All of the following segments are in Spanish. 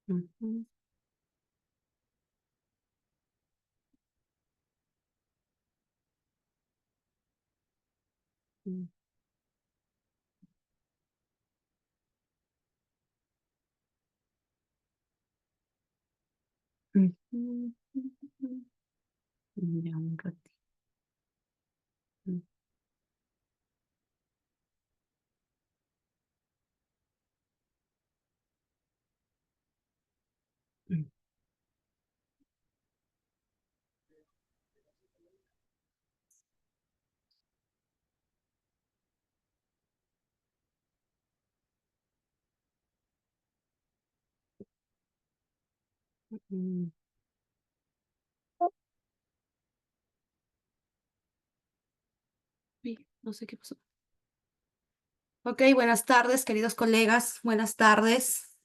Ujú, ujú, ujú, ujú. Ya un ratito. Ujú, ujú. Uy, no sé qué pasó. Ok, buenas tardes, queridos colegas. Buenas tardes.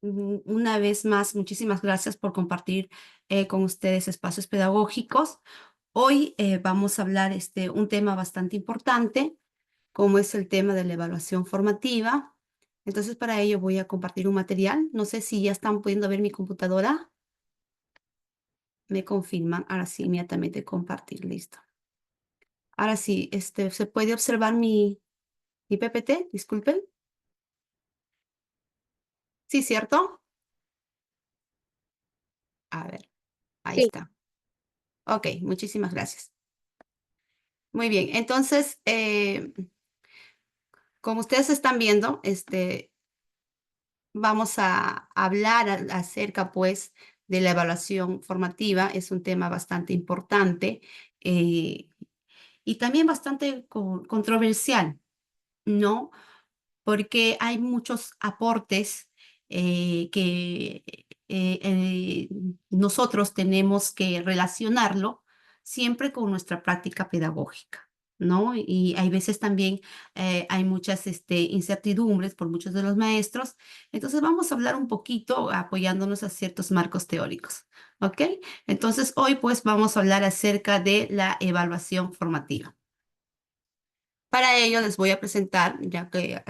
Una vez más, muchísimas gracias por compartir con ustedes espacios pedagógicos. Hoy vamos a hablar un tema bastante importante, como es el tema de la evaluación formativa. Entonces, para ello voy a compartir un material. No sé si ya están pudiendo ver mi computadora. Me confirman. Ahora sí, inmediatamente compartir. Listo. Ahora sí, se puede observar mi PPT. Disculpen. Sí, ¿cierto? A ver, ahí Sí, está. Ok, muchísimas gracias. Muy bien, entonces, como ustedes están viendo, vamos a hablar acerca, pues, de la evaluación formativa. Es un tema bastante importante eh, y también bastante controversial, ¿no? Porque hay muchos aportes que nosotros tenemos que relacionarlo siempre con nuestra práctica pedagógica, ¿no? Y hay veces también hay muchas incertidumbres por muchos de los maestros. Entonces vamos a hablar un poquito apoyándonos a ciertos marcos teóricos, ¿ok? Entonces hoy pues vamos a hablar acerca de la evaluación formativa. Para ello les voy a presentar, ya que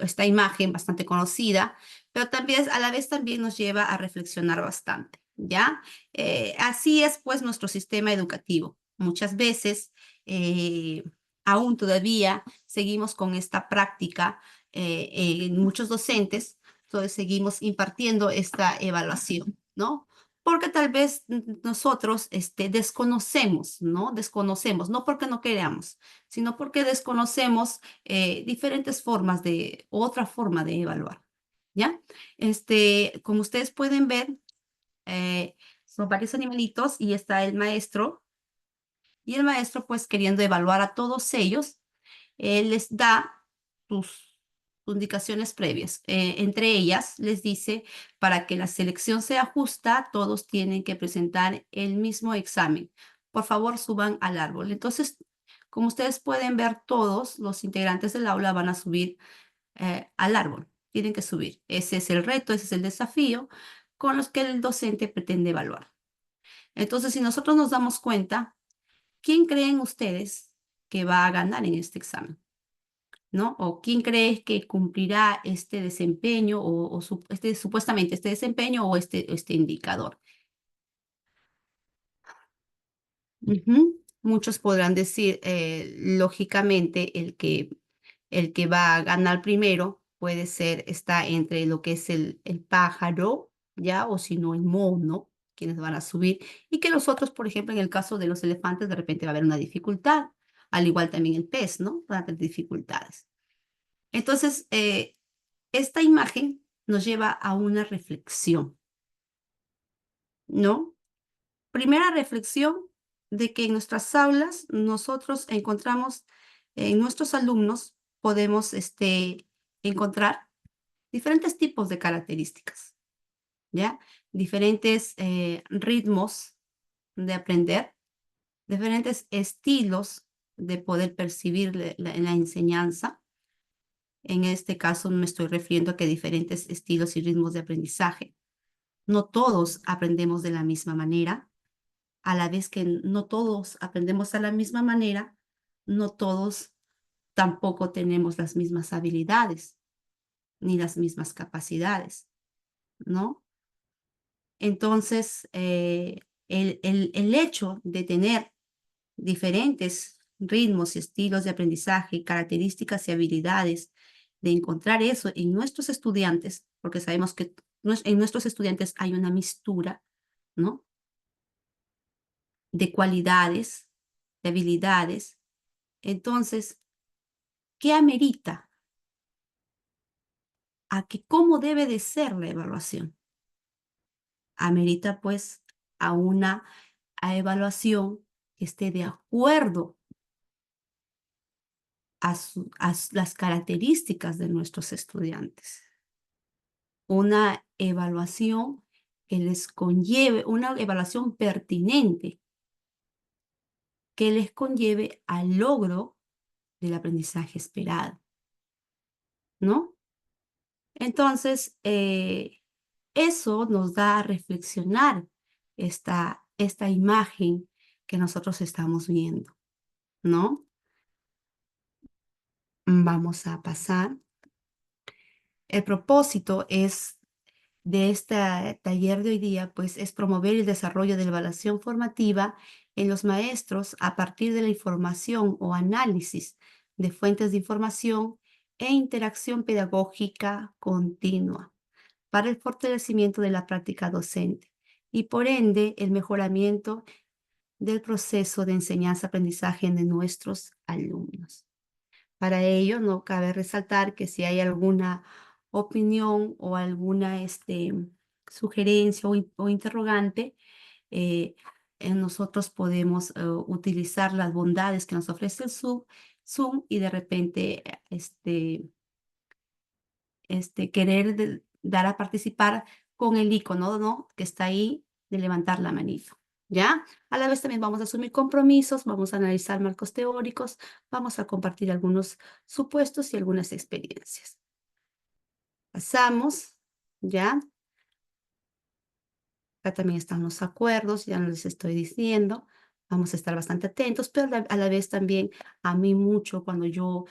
esta imagen bastante conocida, pero también a la vez también nos lleva a reflexionar bastante, ¿ya? Así es pues nuestro sistema educativo. Muchas veces, eh, aún todavía, seguimos con esta práctica en muchos docentes, entonces seguimos impartiendo esta evaluación, ¿no? Porque tal vez nosotros desconocemos, ¿no? Desconocemos, no porque no queramos, sino porque desconocemos diferentes formas otra forma de evaluar, ¿ya? Como ustedes pueden ver, son varios animalitos y está el maestro, y el maestro pues queriendo evaluar a todos ellos, él les da sus indicaciones previas. Entre ellas les dice, para que la selección sea justa, todos tienen que presentar el mismo examen. Por favor, suban al árbol. Entonces, como ustedes pueden ver, todos los integrantes del aula van a subir al árbol. Tienen que subir. Ese es el reto, ese es el desafío con los que el docente pretende evaluar. Entonces, si nosotros nos damos cuenta, ¿quién creen ustedes que va a ganar en este examen? ¿No? ¿O quién crees que cumplirá este desempeño supuestamente este desempeño o este indicador? Ujú. Muchos podrán decir, lógicamente, el que va a ganar primero puede ser, está entre lo que es el pájaro, ¿ya? O si no, el mono, quienes van a subir, y que los otros, por ejemplo, en el caso de los elefantes, de repente va a haber una dificultad, al igual también el pez, ¿no? Va a tener dificultades. Entonces, esta imagen nos lleva a una reflexión, ¿no? Primera reflexión de que en nuestras aulas nosotros encontramos, en nuestros alumnos podemos encontrar diferentes tipos de características, ¿ya? Diferentes ritmos de aprender, diferentes estilos de poder percibir la enseñanza. En este caso me estoy refiriendo a que diferentes estilos y ritmos de aprendizaje. No todos aprendemos de la misma manera, a la vez que no todos aprendemos de la misma manera, no todos tampoco tenemos las mismas habilidades ni las mismas capacidades. ¿no? Entonces, el hecho de tener diferentes ritmos y estilos de aprendizaje, características y habilidades, de encontrar eso en nuestros estudiantes, porque sabemos que en nuestros estudiantes hay una mistura, ¿no? De cualidades, de habilidades. Entonces, ¿qué amerita a que cómo debe de ser la evaluación? Amerita pues a una evaluación que esté de acuerdo a las características de nuestros estudiantes. Una evaluación que les conlleve, una evaluación pertinente que les conlleve al logro del aprendizaje esperado, ¿no? Entonces, eso nos da a reflexionar esta imagen que nosotros estamos viendo, ¿no? Vamos a pasar. El propósito de este taller de hoy día, pues, es promover el desarrollo de la evaluación formativa en los maestros a partir de la información o análisis de fuentes de información e interacción pedagógica continua para el fortalecimiento de la práctica docente y, por ende, el mejoramiento del proceso de enseñanza-aprendizaje de nuestros alumnos. Para ello, no cabe resaltar que si hay alguna opinión o alguna sugerencia o interrogante, eh, nosotros podemos utilizar las bondades que nos ofrece el Zoom y de repente querer dar a participar con el icono, ¿no? Que está ahí de levantar la manito, ¿ya? A la vez también vamos a asumir compromisos, vamos a analizar marcos teóricos, vamos a compartir algunos supuestos y algunas experiencias. Pasamos, ¿ya? Acá también están los acuerdos, ya les estoy diciendo. Vamos a estar bastante atentos, pero a la vez también a mí mucho cuando yo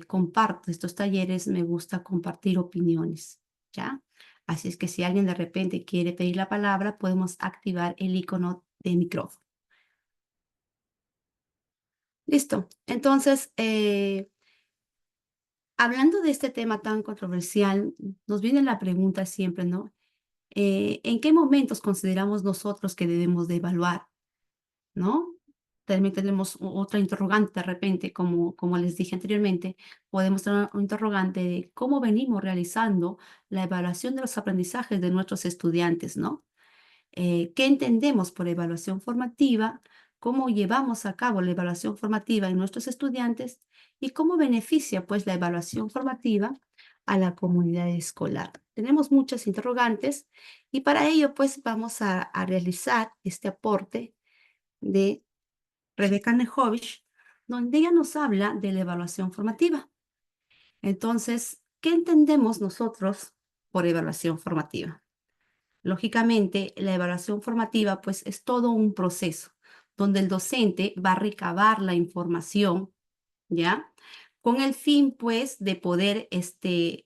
comparto estos talleres, me gusta compartir opiniones, ¿ya? Así es que si alguien de repente quiere pedir la palabra, podemos activar el icono de micrófono. Listo. Entonces, hablando de este tema tan controversial, nos viene la pregunta siempre, ¿no? ¿En qué momentos consideramos nosotros que debemos de evaluar? ¿No? También tenemos otra interrogante de repente, como les dije anteriormente, podemos tener un interrogante de cómo venimos realizando la evaluación de los aprendizajes de nuestros estudiantes, ¿no? ¿Qué entendemos por evaluación formativa? ¿Cómo llevamos a cabo la evaluación formativa en nuestros estudiantes? ¿Y cómo beneficia, pues, la evaluación formativa a la comunidad escolar? Tenemos muchas interrogantes y para ello, pues, vamos a realizar este aporte de Rebecca Nehovich, donde ella nos habla de la evaluación formativa. Entonces, ¿qué entendemos nosotros por evaluación formativa? Lógicamente, la evaluación formativa, pues, es todo un proceso donde el docente va a recabar la información, ¿ya? Con el fin, pues, de poder eh,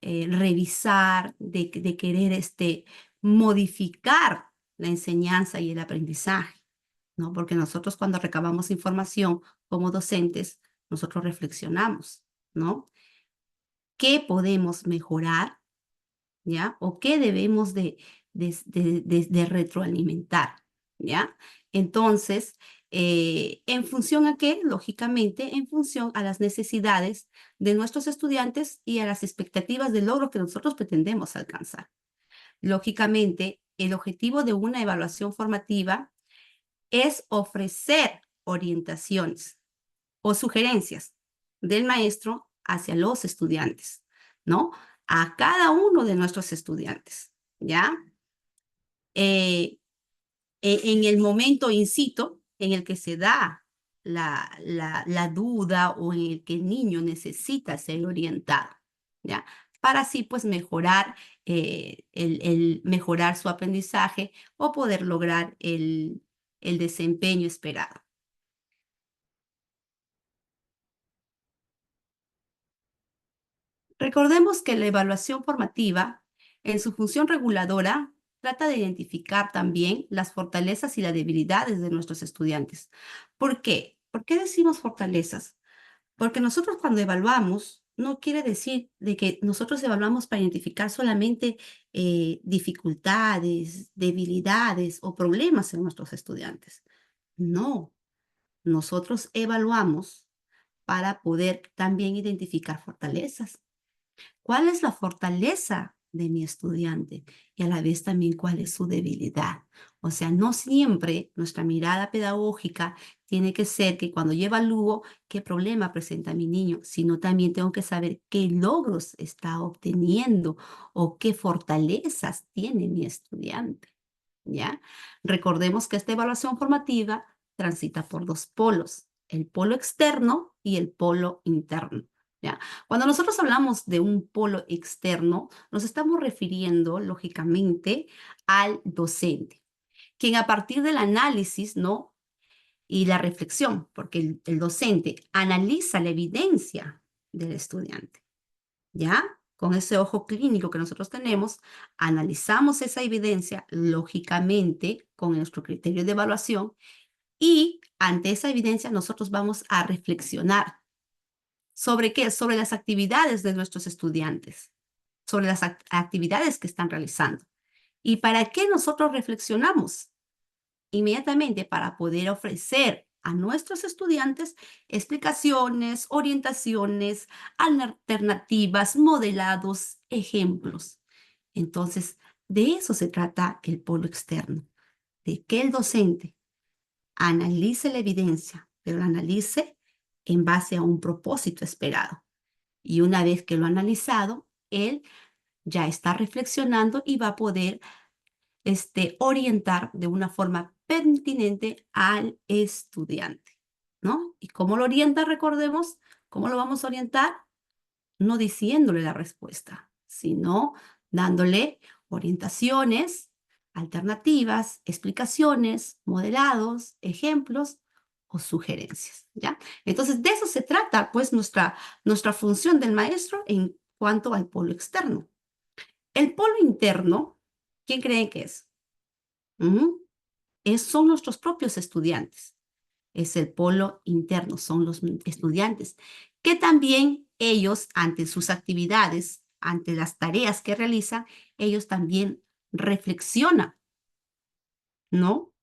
revisar, de querer modificar la enseñanza y el aprendizaje, ¿no? Porque nosotros cuando recabamos información como docentes, nosotros reflexionamos, ¿no? ¿Qué podemos mejorar, ya? ¿O qué debemos de retroalimentar, ya? Entonces, ¿en función a qué? Lógicamente, en función a las necesidades de nuestros estudiantes y a las expectativas de logro que nosotros pretendemos alcanzar. Lógicamente, el objetivo de una evaluación formativa es ofrecer orientaciones o sugerencias del maestro hacia los estudiantes, ¿no? A cada uno de nuestros estudiantes, ¿ya? Eh, en el momento incito en el que se da la duda o en el que el niño necesita ser orientado, ¿ya? Para así, pues, mejorar, mejorar su aprendizaje o poder lograr el desempeño esperado. Recordemos que la evaluación formativa, en su función reguladora, trata de identificar también las fortalezas y las debilidades de nuestros estudiantes. ¿Por qué? ¿Por qué decimos fortalezas? Porque nosotros cuando evaluamos, no quiere decir de que nosotros evaluamos para identificar solamente dificultades, debilidades o problemas en nuestros estudiantes. No, nosotros evaluamos para poder también identificar fortalezas. ¿Cuál es la fortaleza de mi estudiante? Y a la vez también cuál es su debilidad. O sea, no siempre nuestra mirada pedagógica tiene que ser que cuando yo evalúo qué problema presenta mi niño, sino también tengo que saber qué logros está obteniendo o qué fortalezas tiene mi estudiante. ¿Ya? Recordemos que esta evaluación formativa transita por dos polos, el polo externo y el polo interno. ¿Ya? Cuando nosotros hablamos de un polo externo, nos estamos refiriendo, lógicamente, al docente, quien a partir del análisis, ¿no? Y la reflexión, porque el docente analiza la evidencia del estudiante, ¿ya? Con ese ojo clínico que nosotros tenemos, analizamos esa evidencia, lógicamente, con nuestro criterio de evaluación, y ante esa evidencia nosotros vamos a reflexionar. ¿Sobre qué? Sobre las actividades de nuestros estudiantes, sobre las actividades que están realizando. ¿Y para qué nosotros reflexionamos? Inmediatamente para poder ofrecer a nuestros estudiantes explicaciones, orientaciones, alternativas, modelados, ejemplos. Entonces, de eso se trata el polo externo, de que el docente analice la evidencia, pero la analice en base a un propósito esperado. Y una vez que lo ha analizado, él ya está reflexionando y va a poder orientar de una forma pertinente al estudiante, ¿no? ¿Y cómo lo orienta? Recordemos, ¿cómo lo vamos a orientar? No diciéndole la respuesta, sino dándole orientaciones, alternativas, explicaciones, modelados, ejemplos o sugerencias, ¿ya? Entonces, de eso se trata, pues, nuestra función del maestro en cuanto al polo externo. El polo interno, ¿quién creen que es? Son nuestros propios estudiantes. Es el polo interno, son los estudiantes, que también ellos, ante sus actividades, ante las tareas que realizan, ellos también reflexionan, ¿no?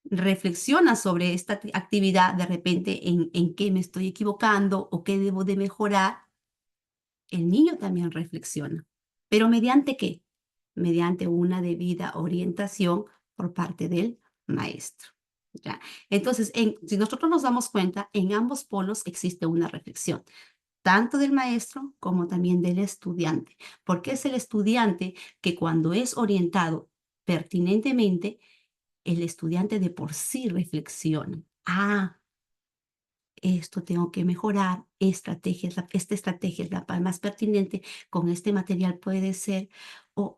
Reflexiona sobre esta actividad, de repente en qué me estoy equivocando o qué debo de mejorar. El niño también reflexiona. ¿Pero mediante qué? Mediante una debida orientación por parte del maestro. ¿Ya? Entonces, si nosotros nos damos cuenta, en ambos polos existe una reflexión, tanto del maestro como también del estudiante, porque es el estudiante que cuando es orientado pertinentemente, el estudiante de por sí reflexiona. Ah, esto tengo que mejorar, esta estrategia es la más pertinente, con este material puede ser, o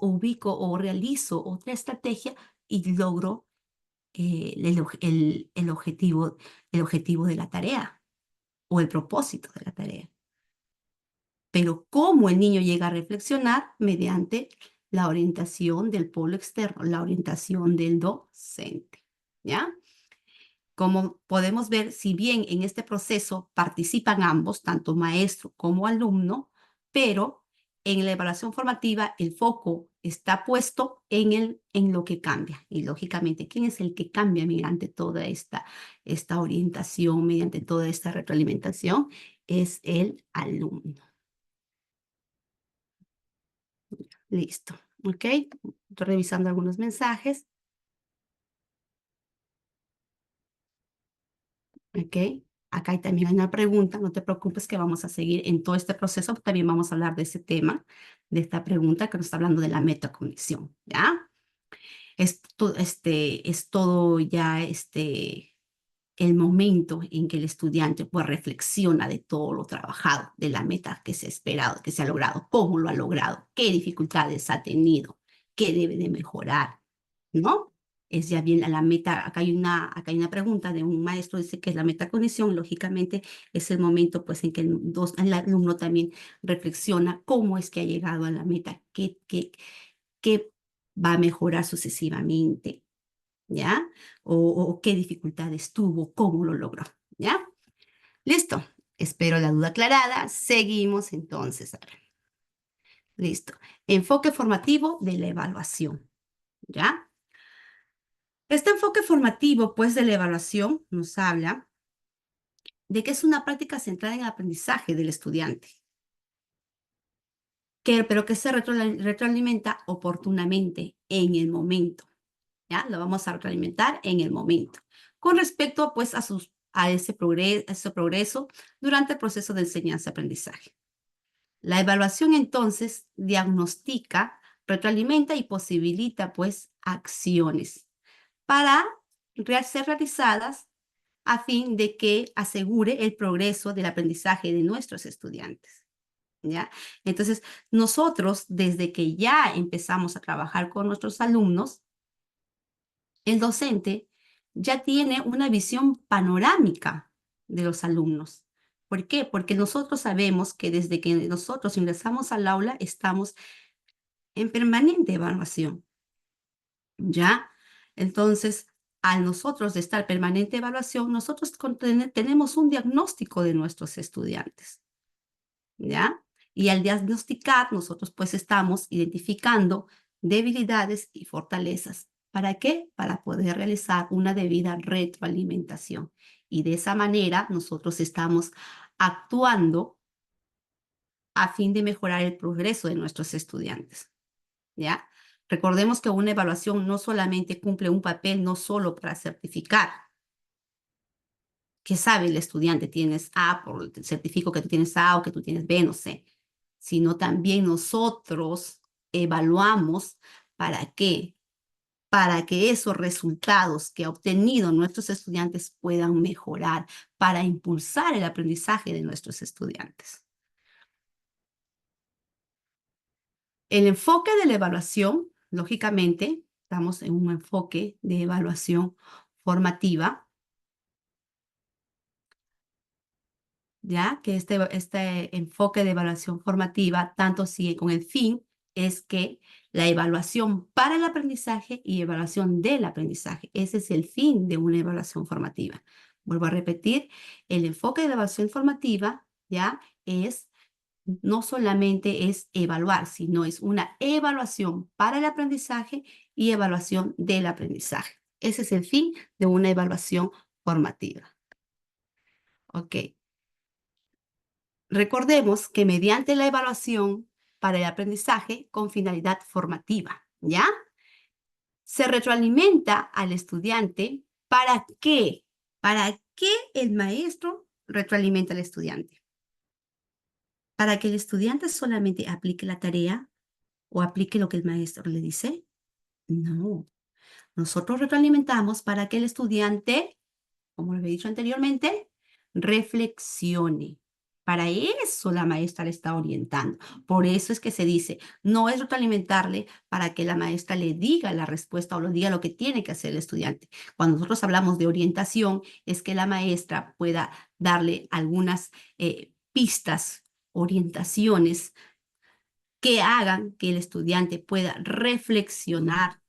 ubico o realizo otra estrategia y logro el objetivo de la tarea o el propósito de la tarea. Pero ¿cómo el niño llega a reflexionar? Mediante la orientación del polo externo, la orientación del docente, ¿ya? Como podemos ver, si bien en este proceso participan ambos, tanto maestro como alumno, pero en la evaluación formativa el foco está puesto en lo que cambia. Y lógicamente, ¿quién es el que cambia mediante toda esta orientación, mediante toda esta retroalimentación? Es el alumno. Listo. ¿Ok? Estoy revisando algunos mensajes. ¿Ok? Acá hay también hay una pregunta, no te preocupes que vamos a seguir en todo este proceso, también vamos a hablar de ese tema, de esta pregunta que nos está hablando de la metacognición, ¿ya? Es todo ya el momento en que el estudiante pues reflexiona de todo lo trabajado, de la meta que se ha esperado, que se ha logrado, cómo lo ha logrado, qué dificultades ha tenido, qué debe de mejorar, ¿no? es ya bien la meta. Acá hay una pregunta de un maestro, dice que es la metacognición. Lógicamente es el momento pues en que el alumno también reflexiona cómo es que ha llegado a la meta, qué va a mejorar sucesivamente, ¿ya? O qué dificultades tuvo, cómo lo logró, ¿ya? Listo. Espero la duda aclarada. Seguimos entonces. A ver. Listo. Enfoque formativo de la evaluación, ¿ya? Este enfoque formativo, pues, de la evaluación nos habla de que es una práctica centrada en el aprendizaje del estudiante, pero que se retroalimenta oportunamente en el momento, ¿ya? Lo vamos a retroalimentar en el momento, con respecto, pues, a ese progreso durante el proceso de enseñanza-aprendizaje. La evaluación, entonces, diagnostica, retroalimenta y posibilita, pues, acciones para ser realizadas a fin de que asegure el progreso del aprendizaje de nuestros estudiantes, ¿ya? Entonces, nosotros, desde que ya empezamos a trabajar con nuestros alumnos, el docente ya tiene una visión panorámica de los alumnos. ¿Por qué? Porque nosotros sabemos que desde que nosotros ingresamos al aula estamos en permanente evaluación, ¿ya? Entonces, al nosotros de estar permanente evaluación, nosotros tenemos un diagnóstico de nuestros estudiantes, ¿ya? Y al diagnosticar, nosotros pues estamos identificando debilidades y fortalezas. ¿Para qué? Para poder realizar una debida retroalimentación. Y de esa manera nosotros estamos actuando a fin de mejorar el progreso de nuestros estudiantes, ¿ya? Recordemos que una evaluación no solamente cumple un papel, no solo para certificar, que sabe el estudiante, tienes A, te certifico que tú tienes A o que tú tienes B, no sé, sino también nosotros evaluamos para qué, para que esos resultados que ha obtenido nuestros estudiantes puedan mejorar, para impulsar el aprendizaje de nuestros estudiantes. El enfoque de la evaluación, lógicamente, estamos en un enfoque de evaluación formativa, ¿ya? Que este enfoque de evaluación formativa, tanto sigue con el fin, es que la evaluación para el aprendizaje y evaluación del aprendizaje. Ese es el fin de una evaluación formativa. Vuelvo a repetir, el enfoque de la evaluación formativa, ¿ya? No solamente es evaluar, sino es una evaluación para el aprendizaje y evaluación del aprendizaje. Ese es el fin de una evaluación formativa. Ok. Recordemos que mediante la evaluación para el aprendizaje con finalidad formativa, ¿ya? Se retroalimenta al estudiante. ¿Para qué? ¿Para qué el maestro retroalimenta al estudiante? ¿Para que el estudiante solamente aplique la tarea o aplique lo que el maestro le dice? No. Nosotros retroalimentamos para que el estudiante, como lo he dicho anteriormente, reflexione. Para eso la maestra le está orientando. Por eso es que se dice, no es retroalimentarle para que la maestra le diga la respuesta o le diga lo que tiene que hacer el estudiante. Cuando nosotros hablamos de orientación, es que la maestra pueda darle algunas pistas, orientaciones que hagan que el estudiante pueda reflexionar,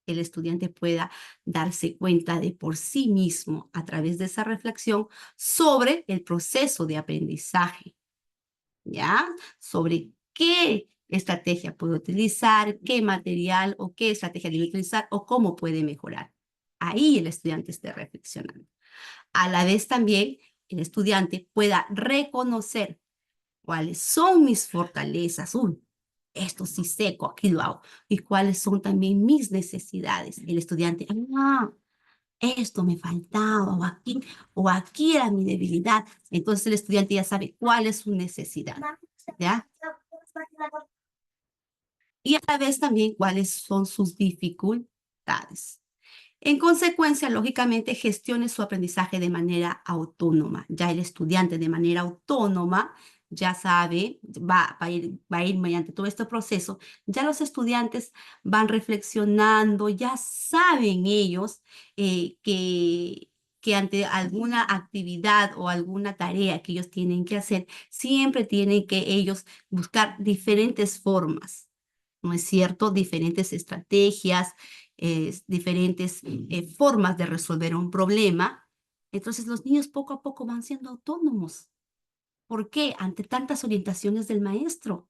el estudiante pueda darse cuenta de por sí mismo a través de esa reflexión sobre el proceso de aprendizaje, ¿ya? Sobre qué estrategia puede utilizar, qué material o qué estrategia debe utilizar o cómo puede mejorar. Ahí el estudiante esté reflexionando. A la vez también el estudiante pueda reconocer cuáles son mis fortalezas. Esto sí seco, aquí lo hago. Y cuáles son también mis necesidades. El estudiante, esto me faltaba, o aquí era mi debilidad. Entonces el estudiante ya sabe cuál es su necesidad, ¿ya? Y a la vez también cuáles son sus dificultades. En consecuencia, lógicamente, gestione su aprendizaje de manera autónoma. Ya el estudiante de manera autónoma ya sabe, va a ir mediante todo este proceso, ya los estudiantes van reflexionando, ya saben ellos que ante alguna actividad o alguna tarea que ellos tienen que hacer, siempre tienen que ellos buscar diferentes formas, ¿no es cierto? Diferentes estrategias, diferentes formas de resolver un problema. Entonces los niños poco a poco van siendo autónomos. ¿Por qué? Ante tantas orientaciones del maestro.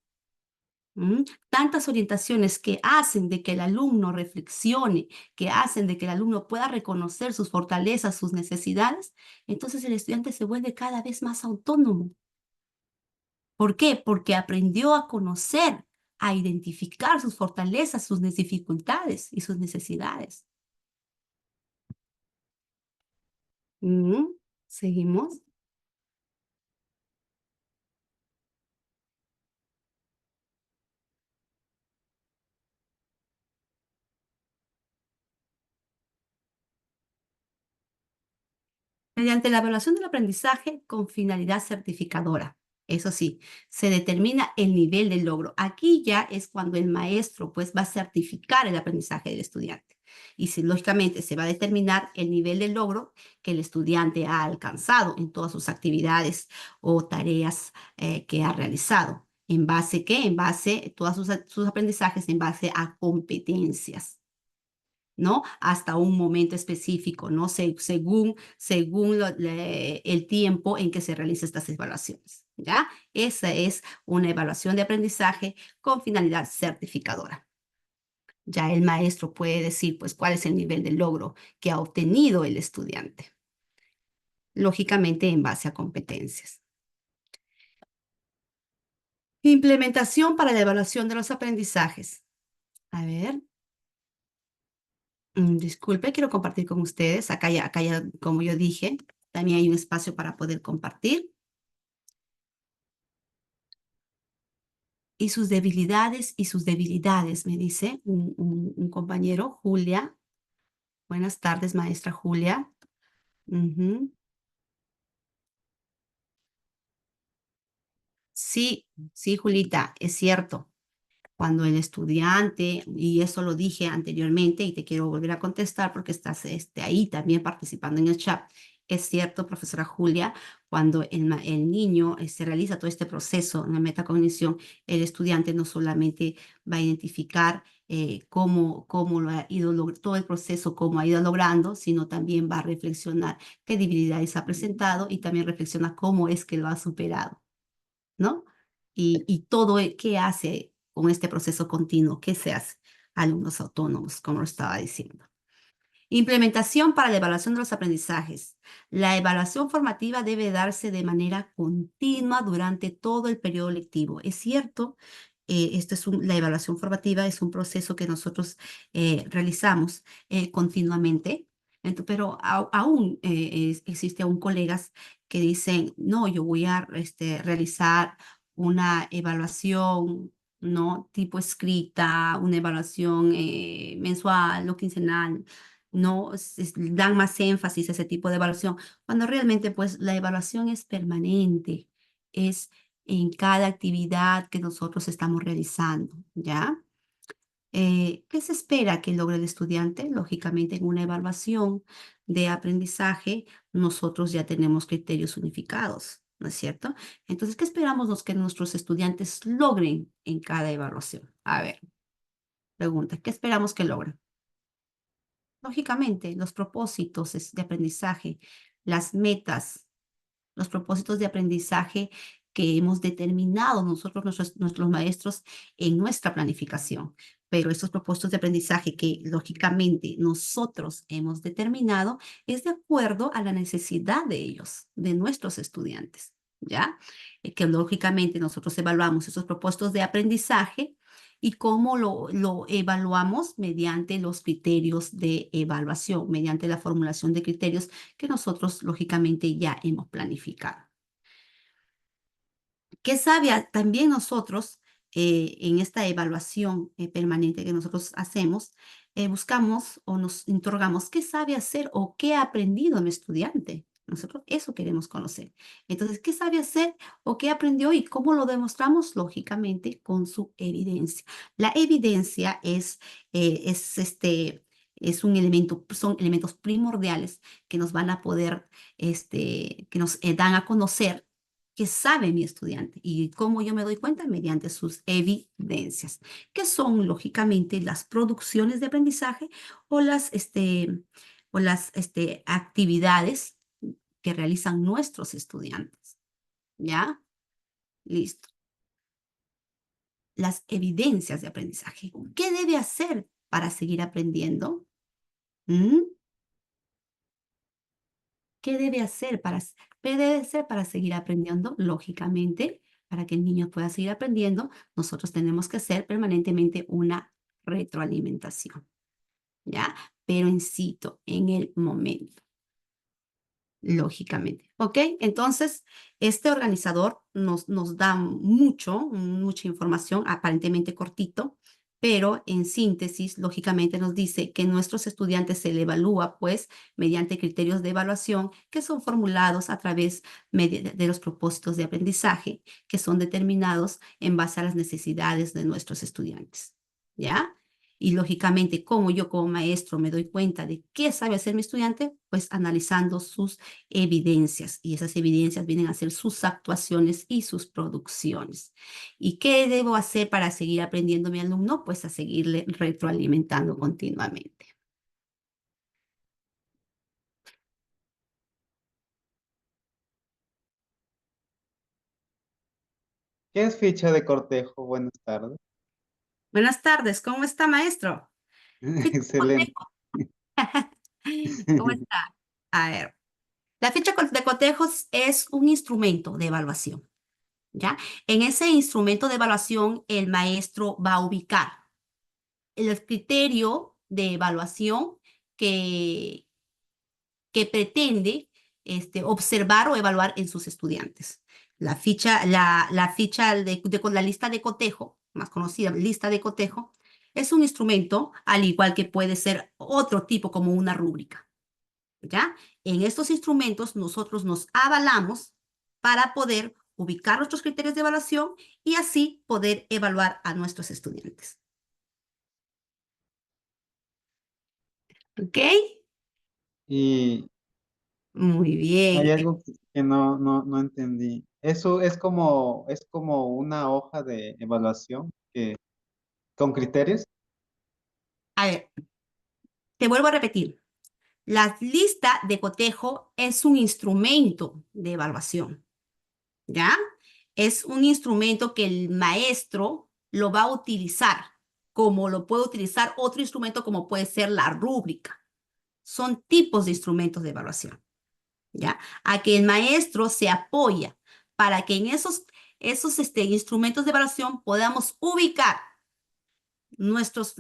¿M? Tantas orientaciones que hacen de que el alumno reflexione, que hacen de que el alumno pueda reconocer sus fortalezas, sus necesidades, entonces el estudiante se vuelve cada vez más autónomo. ¿Por qué? Porque aprendió a conocer, a identificar sus fortalezas, sus dificultades y sus necesidades. ¿Seguimos? Mediante la evaluación del aprendizaje con finalidad certificadora. Eso sí, se determina el nivel del logro. Aquí ya es cuando el maestro pues va a certificar el aprendizaje del estudiante. Y si lógicamente se va a determinar el nivel del logro que el estudiante ha alcanzado en todas sus actividades o tareas que ha realizado. ¿En base qué? En base, todos sus aprendizajes en base a competencias. ¿No? Hasta un momento específico, ¿no? Según el tiempo en que se realizan estas evaluaciones, ¿ya? Esa es una evaluación de aprendizaje con finalidad certificadora. Ya el maestro puede decir, pues, cuál es el nivel de logro que ha obtenido el estudiante, lógicamente en base a competencias. Implementación para la evaluación de los aprendizajes. A ver. Disculpe, quiero compartir con ustedes. Acá ya, como yo dije, también hay un espacio para poder compartir. Y sus debilidades, me dice un compañero, Julia. Buenas tardes, maestra Julia. Ujú. Sí, sí, Julita, es cierto. Cuando el estudiante, y eso lo dije anteriormente y te quiero volver a contestar porque estás ahí también participando en el chat. Es cierto, profesora Julia, cuando el niño se realiza todo este proceso en la metacognición, el estudiante no solamente va a identificar cómo lo ha ido todo el proceso, cómo ha ido logrando, sino también va a reflexionar qué debilidades ha presentado y también reflexiona cómo es que lo ha superado. ¿No? Y todo, ¿qué hace con este proceso continuo? ¿Qué se hace? Alumnos autónomos, como lo estaba diciendo. Implementación para la evaluación de los aprendizajes. La evaluación formativa debe darse de manera continua durante todo el periodo lectivo. Es cierto, la evaluación formativa es un proceso que nosotros realizamos continuamente, pero aún existe aún colegas que dicen, no, yo voy a realizar una evaluación, ¿no? Tipo escrita, una evaluación mensual o quincenal, no dan más énfasis a ese tipo de evaluación, cuando realmente pues la evaluación es permanente, es en cada actividad que nosotros estamos realizando, ¿ya? ¿Qué se espera que logre el estudiante? Lógicamente, en una evaluación de aprendizaje, nosotros ya tenemos criterios unificados, ¿no es cierto? Entonces, ¿qué esperamos que nuestros estudiantes logren en cada evaluación? A ver, pregunta, ¿qué esperamos que logren? Lógicamente, los propósitos de aprendizaje, las metas, los propósitos de aprendizaje que hemos determinado nosotros, nuestros maestros, en nuestra planificación. Pero esos propósitos de aprendizaje que lógicamente nosotros hemos determinado es de acuerdo a la necesidad de ellos, de nuestros estudiantes, ¿ya? Que lógicamente nosotros evaluamos esos propósitos de aprendizaje y cómo lo evaluamos mediante los criterios de evaluación, mediante la formulación de criterios que nosotros lógicamente ya hemos planificado. ¿Qué sabe también nosotros en esta evaluación permanente que nosotros hacemos? Buscamos o nos interrogamos qué sabe hacer o qué ha aprendido mi estudiante. Nosotros eso queremos conocer. Entonces, ¿qué sabe hacer o qué aprendió y cómo lo demostramos? Lógicamente, con su evidencia. La evidencia es un elemento, son elementos primordiales que nos van a poder, que nos dan a conocer qué sabe mi estudiante y cómo yo me doy cuenta mediante sus evidencias, que son lógicamente las producciones de aprendizaje o las actividades que realizan nuestros estudiantes. ¿Ya? Listo. Las evidencias de aprendizaje. ¿Qué debe hacer para seguir aprendiendo? ¿Mm? ¿Qué debe hacer para seguir aprendiendo? Lógicamente, para que el niño pueda seguir aprendiendo, nosotros tenemos que hacer permanentemente una retroalimentación, ¿ya? Pero incito, en el momento. Lógicamente, ¿ok? Entonces, este organizador nos da mucha información, aparentemente cortito, pero en síntesis, lógicamente nos dice que nuestros estudiantes se le evalúa, pues, mediante criterios de evaluación que son formulados a través de los propósitos de aprendizaje, que son determinados en base a las necesidades de nuestros estudiantes, ¿ya? Y lógicamente, como yo como maestro me doy cuenta de qué sabe hacer mi estudiante, pues analizando sus evidencias y esas evidencias vienen a ser sus actuaciones y sus producciones. ¿Y qué debo hacer para seguir aprendiendo a mi alumno? Pues a seguirle retroalimentando continuamente. ¿Qué es ficha de cortejo? Buenas tardes. Buenas tardes, ¿cómo está, maestro? Ficha de Excelente. cotejo. ¿Cómo está? A ver, la ficha de cotejos es un instrumento de evaluación, ¿ya? En ese instrumento de evaluación, el maestro va a ubicar el criterio de evaluación que, que pretende observar o evaluar en sus estudiantes. Con la lista de cotejo, más conocida, lista de cotejo, es un instrumento al igual que puede ser otro tipo como una rúbrica, ¿ya? En estos instrumentos nosotros nos avalamos para poder ubicar nuestros criterios de evaluación y así poder evaluar a nuestros estudiantes. ¿Ok? Y Muy hay bien. algo que no entendí. Eso es como una hoja de evaluación con criterios. A ver, te vuelvo a repetir. La lista de cotejo es un instrumento de evaluación, ¿ya? Es un instrumento que el maestro lo va a utilizar, como lo puede utilizar otro instrumento como puede ser la rúbrica. Son tipos de instrumentos de evaluación, ¿ya? A que el maestro se apoya para que en esos instrumentos de evaluación podamos ubicar nuestros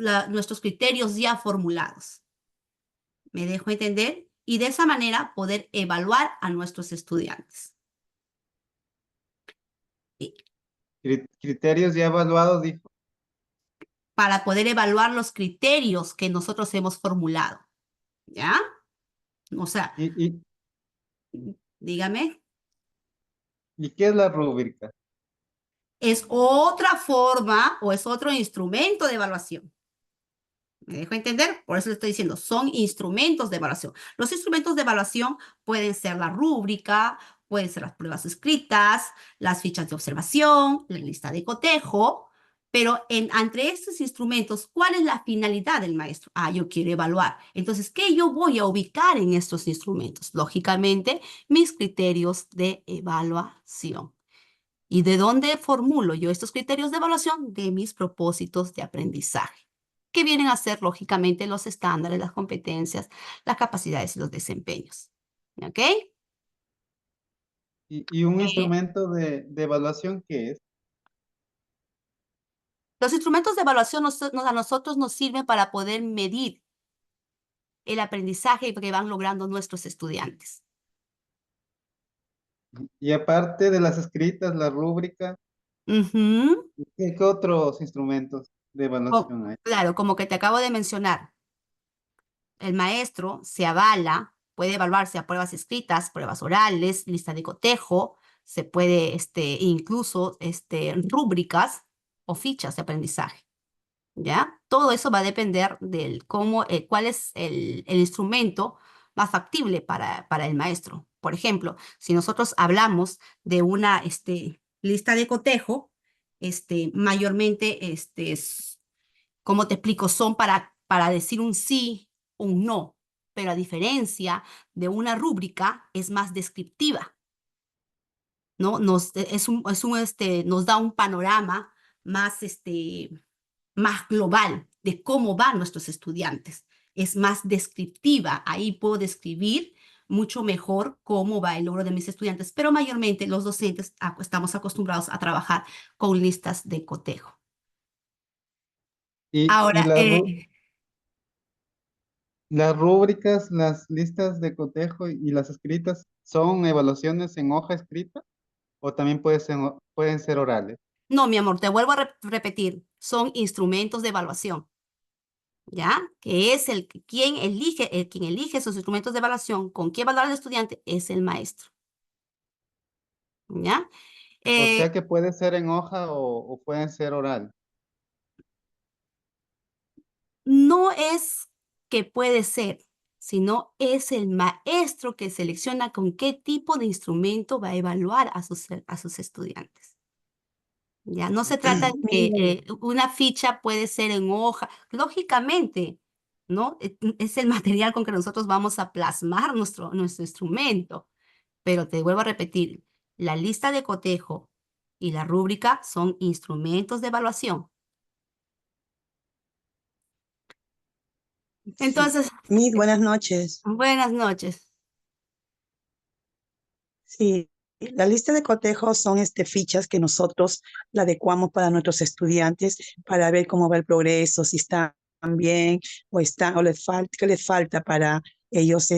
criterios ya formulados. ¿Me dejo entender? Y de esa manera poder evaluar a nuestros estudiantes. Y Criterios ya evaluados, dijo. para poder evaluar los criterios que nosotros hemos formulado. ¿Ya? O sea, ¿Y, y, dígame, y qué es la rúbrica? es otra forma o es otro instrumento de evaluación. ¿Me dejo entender? Por eso le estoy diciendo, son instrumentos de evaluación. Los instrumentos de evaluación pueden ser la rúbrica, pueden ser las pruebas escritas, las fichas de observación, la lista de cotejo, pero entre estos instrumentos, ¿cuál es la finalidad del maestro? Ah, yo quiero evaluar. Entonces, ¿qué yo voy a ubicar en estos instrumentos? Lógicamente, mis criterios de evaluación. ¿Y de dónde formulo yo estos criterios de evaluación? De mis propósitos de aprendizaje, que vienen a ser, lógicamente, los estándares, las competencias, las capacidades y los desempeños. ¿Ok? Y un Eh, instrumento de evaluación qué es? los instrumentos de evaluación a nosotros nos sirven para poder medir el aprendizaje que van logrando nuestros estudiantes. Y aparte de las escritas, la rúbrica, Ujú. ¿qué otros instrumentos de evaluación hay? Claro, como que te acabo de mencionar, el maestro se avala. Puede evaluarse a pruebas escritas, pruebas orales, lista de cotejo, se puede incluso rúbricas o fichas de aprendizaje. ¿Ya? Todo eso va a depender del cómo, cuál es el instrumento más factible para el maestro. Por ejemplo, si nosotros hablamos de una lista de cotejo, mayormente, ¿cómo te explico? Son para decir un sí, un no, pero a diferencia de una rúbrica, es más descriptiva, ¿no? Nos da un panorama más, más global de cómo van nuestros estudiantes. Es más descriptiva. Ahí puedo describir mucho mejor cómo va el logro de mis estudiantes, pero mayormente los docentes estamos acostumbrados a trabajar con listas de cotejo. Y Ahora, las rúbricas, las listas de cotejo y las escritas, ¿son evaluaciones en hoja escrita o también pueden ser orales? no, mi amor, te vuelvo a repetir, son instrumentos de evaluación. ¿Ya? Que es quien elige esos instrumentos de evaluación, con qué evaluar al estudiante, es el maestro. ¿Ya? O Eh, sea que puede ser en hoja o pueden ser oral. no es que puede ser, sino es el maestro que selecciona con qué tipo de instrumento va a evaluar a sus estudiantes. Ya no se trata de que Miren, una ficha puede ser en hoja, lógicamente, ¿no? Es el material con que nosotros vamos a plasmar nuestro instrumento. Pero te vuelvo a repetir, la lista de cotejo y la rúbrica son instrumentos de evaluación. sí. Entonces, Buenas noches. buenas noches. Sí, la lista de cotejos son fichas que nosotros la adecuamos para nuestros estudiantes para ver cómo va el progreso, si están bien o les falta, qué les falta para ellos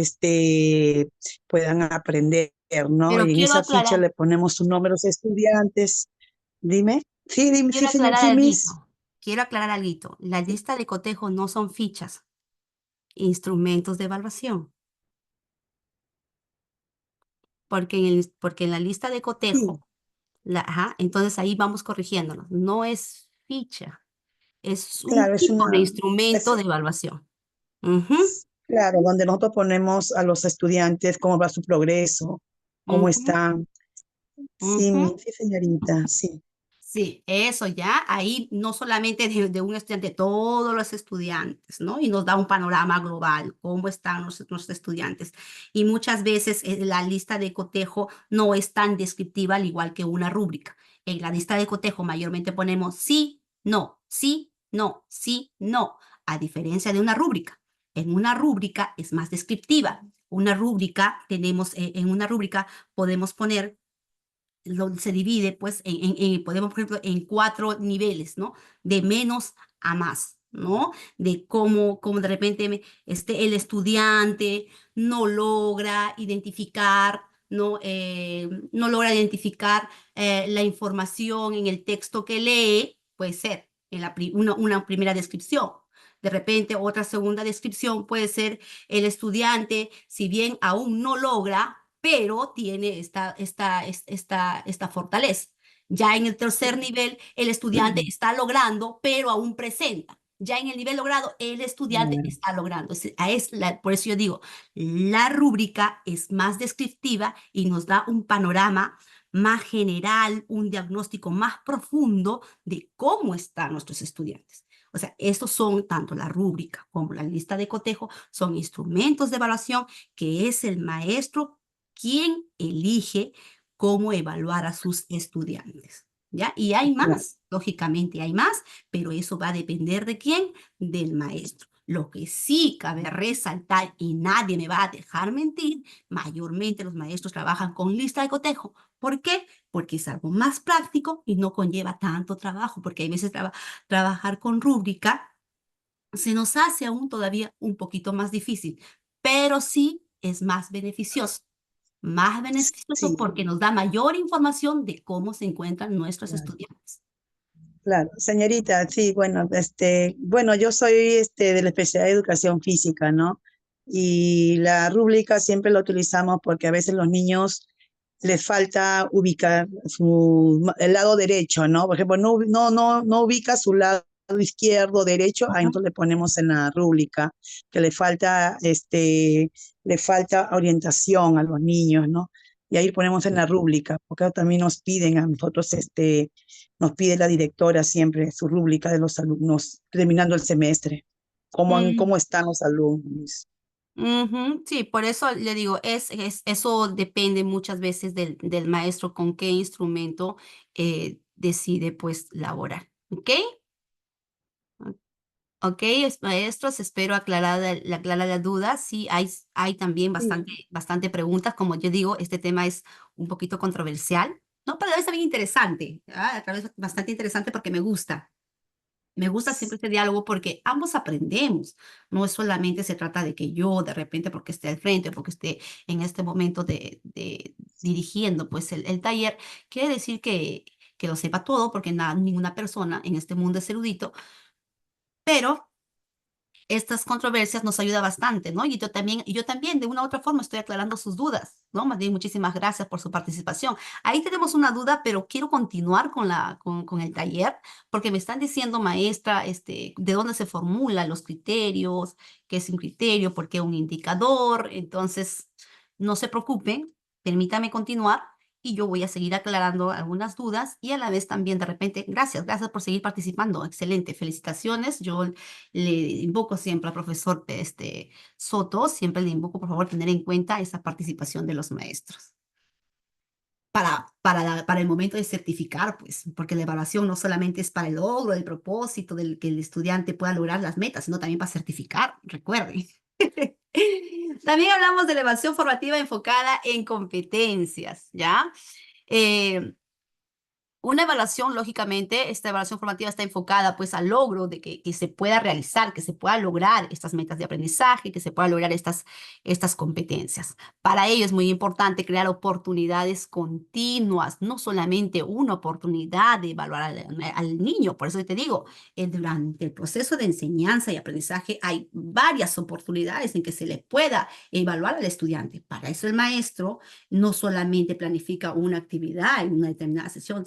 puedan aprender, ¿no? Pero Y en esa ficha le ponemos su nombre a los estudiantes. Dime. Sí, dime, sí, quiero señor, aclarar sí, algo. Miss. Quiero aclarar algo. La Sí, lista de cotejo no son fichas, instrumentos de evaluación. Porque en la lista de sí, cotejo, ajá, entonces ahí vamos corrigiéndonos. No es ficha, es un claro, tipo de es, instrumento de evaluación. Ujú, claro, donde nosotros ponemos a los estudiantes cómo va su progreso, cómo ujú, están. Sí, ujú. sí, señorita, sí, Sí, eso ya, ahí no solamente de un estudiante, todos los estudiantes, ¿no? Y nos da un panorama global, cómo están nuestros estudiantes. Y muchas veces la lista de cotejo no es tan descriptiva al igual que una rúbrica. En la lista de cotejo mayormente ponemos sí, no, sí, no, sí, no, a diferencia de una rúbrica. En una rúbrica es más descriptiva. Una rúbrica, en una rúbrica podemos poner se divide, pues, podemos, por ejemplo, en 4 niveles, ¿no? De menos a más, ¿no? De cómo de repente el estudiante no logra identificar, ¿no? No logra identificar la información en el texto que lee, puede ser en una primera descripción. De repente, otra segunda descripción puede ser el estudiante, si bien aún no logra, pero tiene esta fortaleza. Ya en el tercer sí, nivel, el estudiante está logrando, pero aún presenta. Ya en el nivel logrado, el estudiante claro, está logrando. Por eso yo digo, la rúbrica es más descriptiva y nos da un panorama más general, un diagnóstico más profundo de cómo están nuestros estudiantes. O sea, estos son tanto la rúbrica como la lista de cotejo, son instrumentos de evaluación que es el maestro quien elige cómo evaluar a sus estudiantes. ¿Ya? Y hay claro, más, lógicamente hay más, pero eso va a depender de quién, del maestro. Lo que sí cabe resaltar, y nadie me va a dejar mentir, mayormente los maestros trabajan con lista de cotejo. ¿Por qué? Porque es algo más práctico y no conlleva tanto trabajo, porque hay veces trabajar con rúbrica se nos hace aún todavía un poquito más difícil, pero sí es más beneficioso sí, porque nos da mayor información de cómo se encuentran nuestros claro, estudiantes. claro. Señorita, sí, bueno, bueno, yo soy de la especialidad de educación física, ¿no? Y la rúbrica siempre la utilizamos porque a veces los niños les falta ubicar el lado derecho, ¿no? Por ejemplo, no ubica su lado izquierdo, derecho, ahí Ujú. entonces le ponemos en la rúbrica que le falta orientación a los niños, ¿no? Y ahí ponemos en la rúbrica, porque también nos piden a nosotros, nos pide la directora siempre su rúbrica de los alumnos terminando el semestre, Mm, cómo están los alumnos. ujú. Sí, por eso le digo, eso depende muchas veces del maestro con qué instrumento decide pues laborar. ¿Ok? Ok, maestros, espero aclarar las dudas. Sí, hay también Sí. bastante preguntas. Como yo digo, este tema es un poquito controversial, ¿no? Pero a la vez también interesante, ¿ah? A la vez bastante interesante porque me gusta. Me gusta siempre este diálogo porque ambos aprendemos. No es solamente se trata de que yo de repente porque esté al frente, porque esté en este momento de dirigiendo pues el taller, quiere decir que lo sepa todo porque ninguna persona en este mundo es erudito, pero estas controversias nos ayuda bastante, ¿no? Y yo también, de una u otra forma, estoy aclarando sus dudas, ¿no? Más bien, muchísimas gracias por su participación. Ahí tenemos una duda, pero quiero continuar con el taller, porque me están diciendo, maestra, de dónde se formulan los criterios, qué es un criterio, por qué un indicador. Entonces, no se preocupen, permítame continuar. Y yo voy a seguir aclarando algunas dudas y a la vez también de repente, gracias por seguir participando. Excelente, felicitaciones. Yo le invoco siempre al profesor Soto, siempre le invoco, por favor, tener en cuenta esa participación de los maestros. Para el momento de certificar, pues, porque la evaluación no solamente es para el logro, el propósito del que el estudiante pueda lograr las metas, sino también para certificar, recuerden. También hablamos de la evaluación formativa enfocada en competencias, ¿ya? Eh, una evaluación, lógicamente, esta evaluación formativa está enfocada pues al logro de que se pueda realizar, que se pueda lograr estas metas de aprendizaje, que se pueda lograr estas competencias. Para ello es muy importante crear oportunidades continuas, no solamente una oportunidad de evaluar al niño. Por eso te digo, durante el proceso de enseñanza y aprendizaje hay varias oportunidades en que se le pueda evaluar al estudiante. Para eso el maestro no solamente planifica una actividad en una determinada sesión,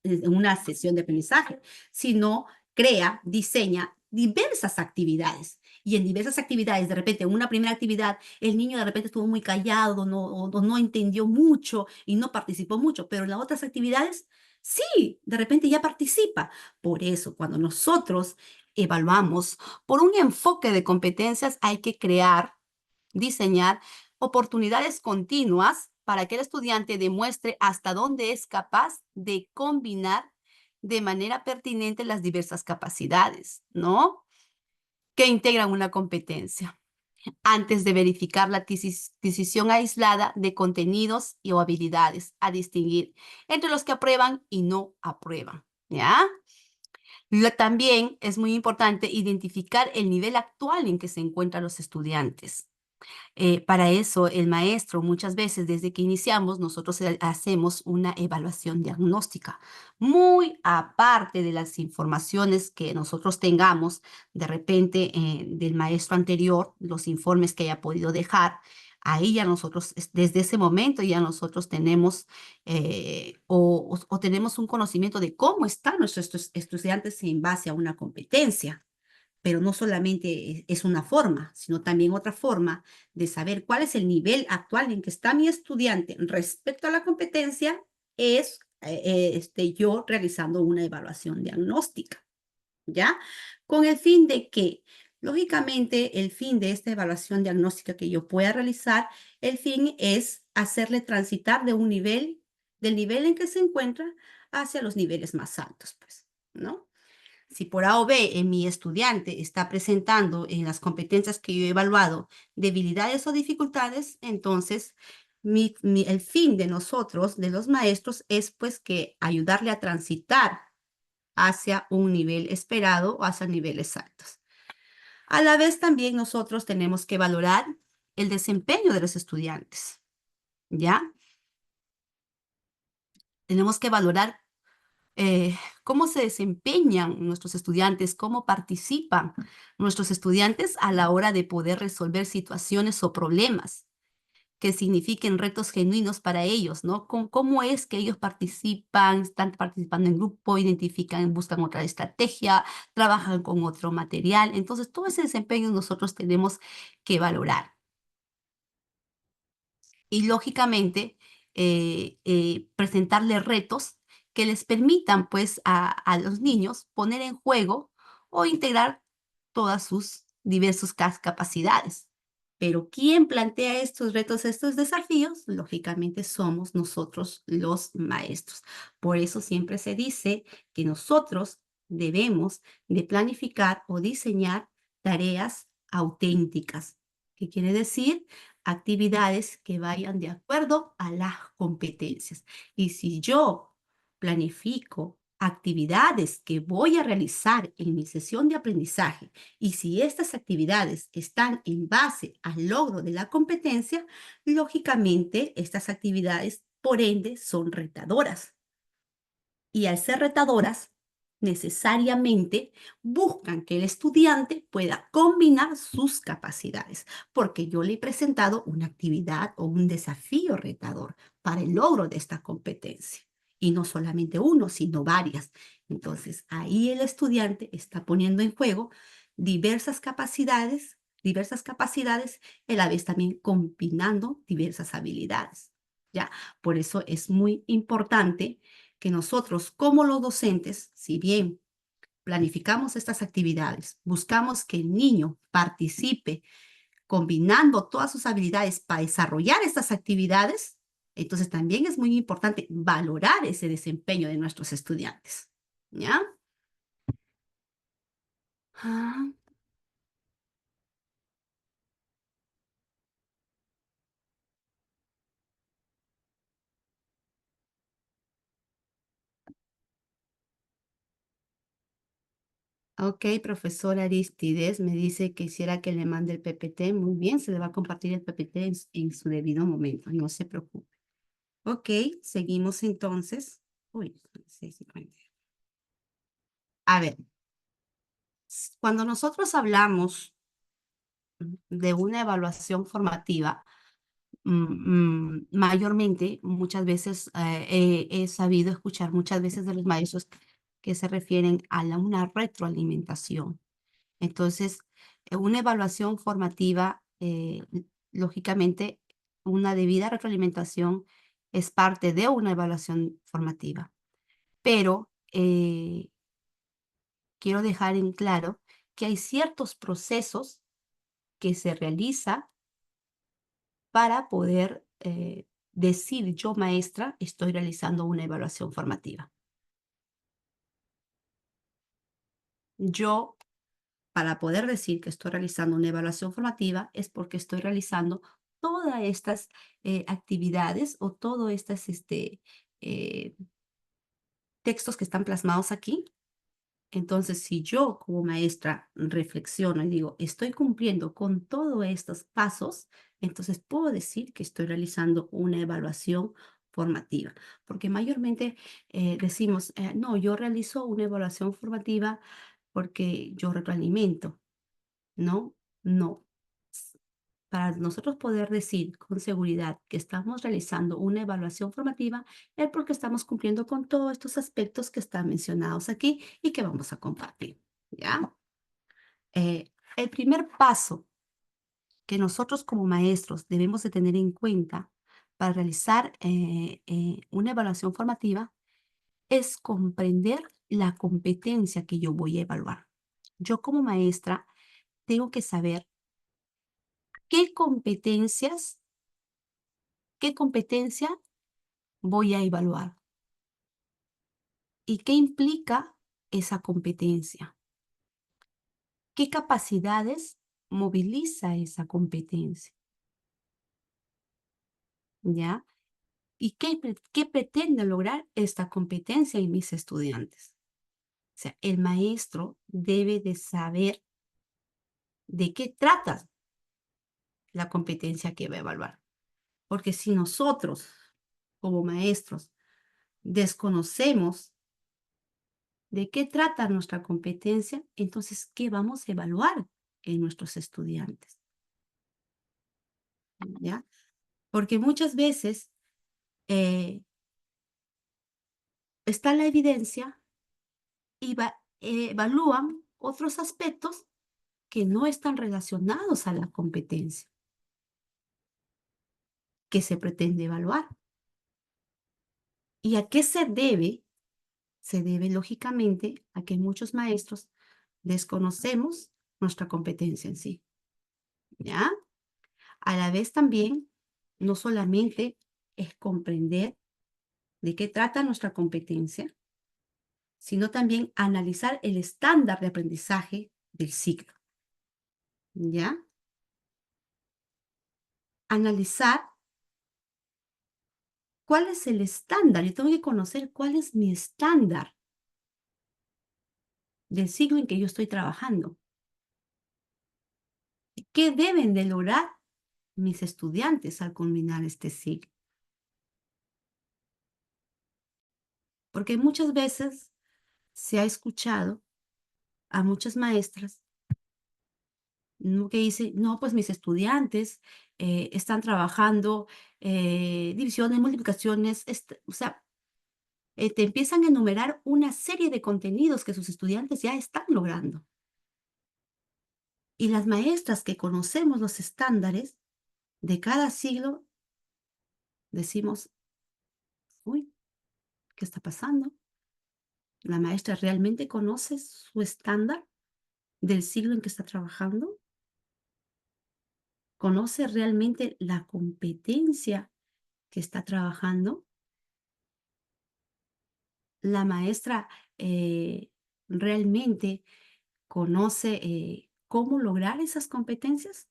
en una sesión de aprendizaje, sino crea, diseña diversas actividades. Y en diversas actividades, de repente, en una primera actividad, el niño de repente estuvo muy callado, no entendió mucho y no participó mucho, pero en las otras actividades, sí, de repente ya participa. Por eso, cuando nosotros evaluamos por un enfoque de competencias, hay que crear, diseñar oportunidades continuas para que el estudiante demuestre hasta dónde es capaz de combinar de manera pertinente las diversas capacidades, ¿no? Que integran una competencia, antes de verificar la decisión aislada de contenidos y o habilidades a distinguir entre los que aprueban y no aprueban, ¿ya? También es muy importante identificar el nivel actual en que se encuentran los estudiantes. Para eso, el maestro, muchas veces desde que iniciamos, nosotros hacemos una evaluación diagnóstica, muy aparte de las informaciones que nosotros tengamos de repente del maestro anterior, los informes que haya podido dejar. Ahí ya nosotros, desde ese momento ya nosotros tenemos o tenemos un conocimiento de cómo están nuestros estudiantes en base a una competencia, pero no solamente es una forma, sino también otra forma de saber cuál es el nivel actual en que está mi estudiante respecto a la competencia es yo realizando una evaluación diagnóstica, ¿ya? Con el fin de que, lógicamente, el fin de esta evaluación diagnóstica que yo pueda realizar, el fin es hacerle transitar de un nivel, del nivel en que se encuentra hacia los niveles más altos, pues, ¿no? Si por A o B en mi estudiante está presentando en las competencias que yo he evaluado debilidades o dificultades, entonces el fin de nosotros, de los maestros, es pues que ayudarle a transitar hacia un nivel esperado o hacia niveles altos. A la vez también nosotros tenemos que valorar el desempeño de los estudiantes, ¿ya? Tenemos que valorar cómo se desempeñan nuestros estudiantes, cómo participan nuestros estudiantes a la hora de poder resolver situaciones o problemas que signifiquen retos genuinos para ellos, ¿no? ¿Cómo es que ellos participan, están participando en grupo, identifican, buscan otra estrategia, trabajan con otro material? Entonces, todo ese desempeño nosotros tenemos que valorar. Y lógicamente, presentarle retos que les permitan, pues, a los niños poner en juego o integrar todas sus diversas capacidades. Pero ¿quién plantea estos retos, estos desafíos? Lógicamente somos nosotros los maestros. Por eso siempre se dice que nosotros debemos de planificar o diseñar tareas auténticas. ¿Qué quiere decir? Actividades que vayan de acuerdo a las competencias. Y si yo planifico actividades que voy a realizar en mi sesión de aprendizaje y si estas actividades están en base al logro de la competencia, lógicamente estas actividades, por ende, son retadoras. Y al ser retadoras, necesariamente buscan que el estudiante pueda combinar sus capacidades, porque yo le he presentado una actividad o un desafío retador para el logro de esta competencia. Y no solamente uno, sino varias. Entonces, ahí el estudiante está poniendo en juego diversas capacidades, y a la vez también combinando diversas habilidades. ¿Ya? Por eso es muy importante que nosotros como los docentes, si bien planificamos estas actividades, buscamos que el niño participe combinando todas sus habilidades para desarrollar estas actividades, entonces también es muy importante valorar ese desempeño de nuestros estudiantes. ¿Ya? Ah, ok, profesor Aristides me dice que quisiera que le mande el PPT. Muy bien, se le va a compartir el PPT en su debido momento, no se preocupe. Ok, seguimos entonces. Uy, 6:50. A ver, cuando nosotros hablamos de una evaluación formativa, mayormente, muchas veces he sabido escuchar muchas veces de los maestros que se refieren a una retroalimentación. Entonces, una evaluación formativa, lógicamente, una debida retroalimentación es parte de una evaluación formativa, pero quiero dejar en claro que hay ciertos procesos que se realiza para poder decir yo, maestra, estoy realizando una evaluación formativa. Yo, para poder decir que estoy realizando una evaluación formativa, es porque estoy realizando todas estas actividades o todos estos eh, textos que están plasmados aquí. Entonces, si yo como maestra reflexiono y digo, estoy cumpliendo con todos estos pasos, entonces puedo decir que estoy realizando una evaluación formativa, porque mayormente decimos, no, yo realizo una evaluación formativa porque yo retroalimento. No, no. Para nosotros poder decir con seguridad que estamos realizando una evaluación formativa es porque estamos cumpliendo con todos estos aspectos que están mencionados aquí y que vamos a compartir, ¿ya? El primer paso que nosotros como maestros debemos de tener en cuenta para realizar una evaluación formativa es comprender la competencia que yo voy a evaluar. Yo como maestra tengo que saber qué competencia voy a evaluar y qué implica esa competencia, qué capacidades moviliza esa competencia, ¿ya? ¿Y qué pretende lograr esta competencia en mis estudiantes? O sea, el maestro debe de saber de qué trata la competencia que va a evaluar. Porque si nosotros, como maestros, desconocemos de qué trata nuestra competencia, entonces, ¿qué vamos a evaluar en nuestros estudiantes? ¿Ya? Porque muchas veces está la evidencia y evalúan otros aspectos que no están relacionados a la competencia que se pretende evaluar. ¿Y a qué se debe? Se debe, lógicamente, a que muchos maestros desconocemos nuestra competencia en sí, ¿ya? A la vez también, no solamente es comprender de qué trata nuestra competencia, sino también analizar el estándar de aprendizaje del ciclo, ¿ya? Analizar cuál es el estándar. Yo tengo que conocer cuál es mi estándar del ciclo en que yo estoy trabajando. ¿Qué deben de lograr mis estudiantes al culminar este ciclo? Porque muchas veces se ha escuchado a muchas maestras, ¿no?, que dicen, no, pues mis estudiantes están trabajando divisiones, multiplicaciones, o sea, te empiezan a enumerar una serie de contenidos que sus estudiantes ya están logrando. Y las maestras que conocemos los estándares de cada siglo, decimos, uy, ¿qué está pasando? ¿La maestra realmente conoce su estándar del siglo en que está trabajando? ¿Conoce realmente la competencia que está trabajando? ¿La maestra realmente conoce cómo lograr esas competencias?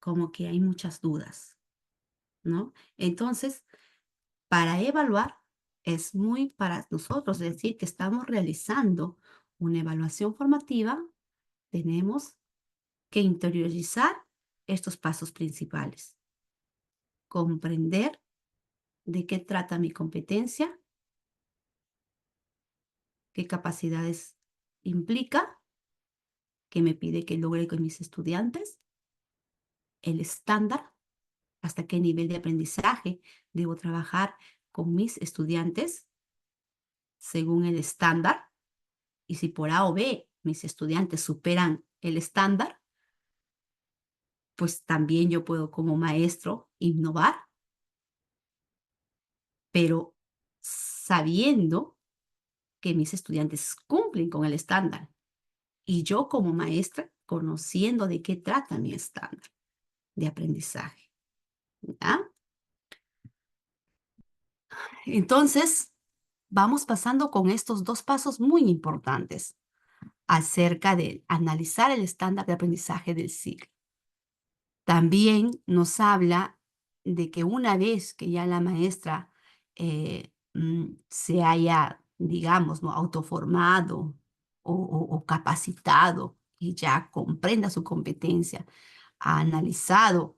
Como que hay muchas dudas, ¿no? Entonces, para evaluar, es muy para nosotros decir que estamos realizando una evaluación formativa, tenemos que interiorizar estos pasos principales. Comprender de qué trata mi competencia, qué capacidades implica, qué me pide que logre con mis estudiantes, el estándar, hasta qué nivel de aprendizaje debo trabajar con mis estudiantes según el estándar, y si por A o B mis estudiantes superan el estándar, pues también yo puedo como maestro innovar, pero sabiendo que mis estudiantes cumplen con el estándar y yo como maestra conociendo de qué trata mi estándar de aprendizaje, ¿ya? Entonces, vamos pasando con estos dos pasos muy importantes acerca de analizar el estándar de aprendizaje del ciclo. También nos habla de que una vez que ya la maestra se haya, digamos, ¿no?, autoformado o capacitado y ya comprenda su competencia, ha analizado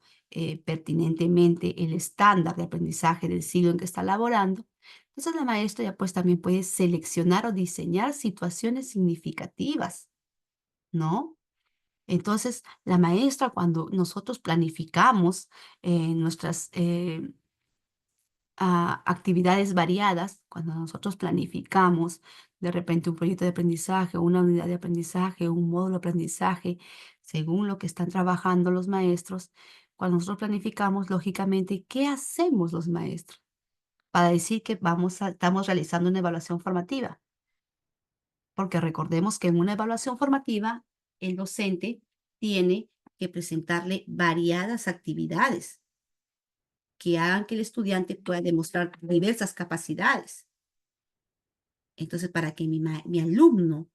pertinentemente el estándar de aprendizaje del siglo en que está laborando, entonces la maestra ya pues también puede seleccionar o diseñar situaciones significativas, ¿no? Entonces, la maestra, cuando nosotros planificamos nuestras actividades variadas, cuando nosotros planificamos de repente un proyecto de aprendizaje, una unidad de aprendizaje, un módulo de aprendizaje, según lo que están trabajando los maestros, cuando nosotros planificamos, lógicamente, ¿qué hacemos los maestros? Para decir que estamos realizando una evaluación formativa. Porque recordemos que en una evaluación formativa, el docente tiene que presentarle variadas actividades que hagan que el estudiante pueda demostrar diversas capacidades. Entonces, para que mi alumno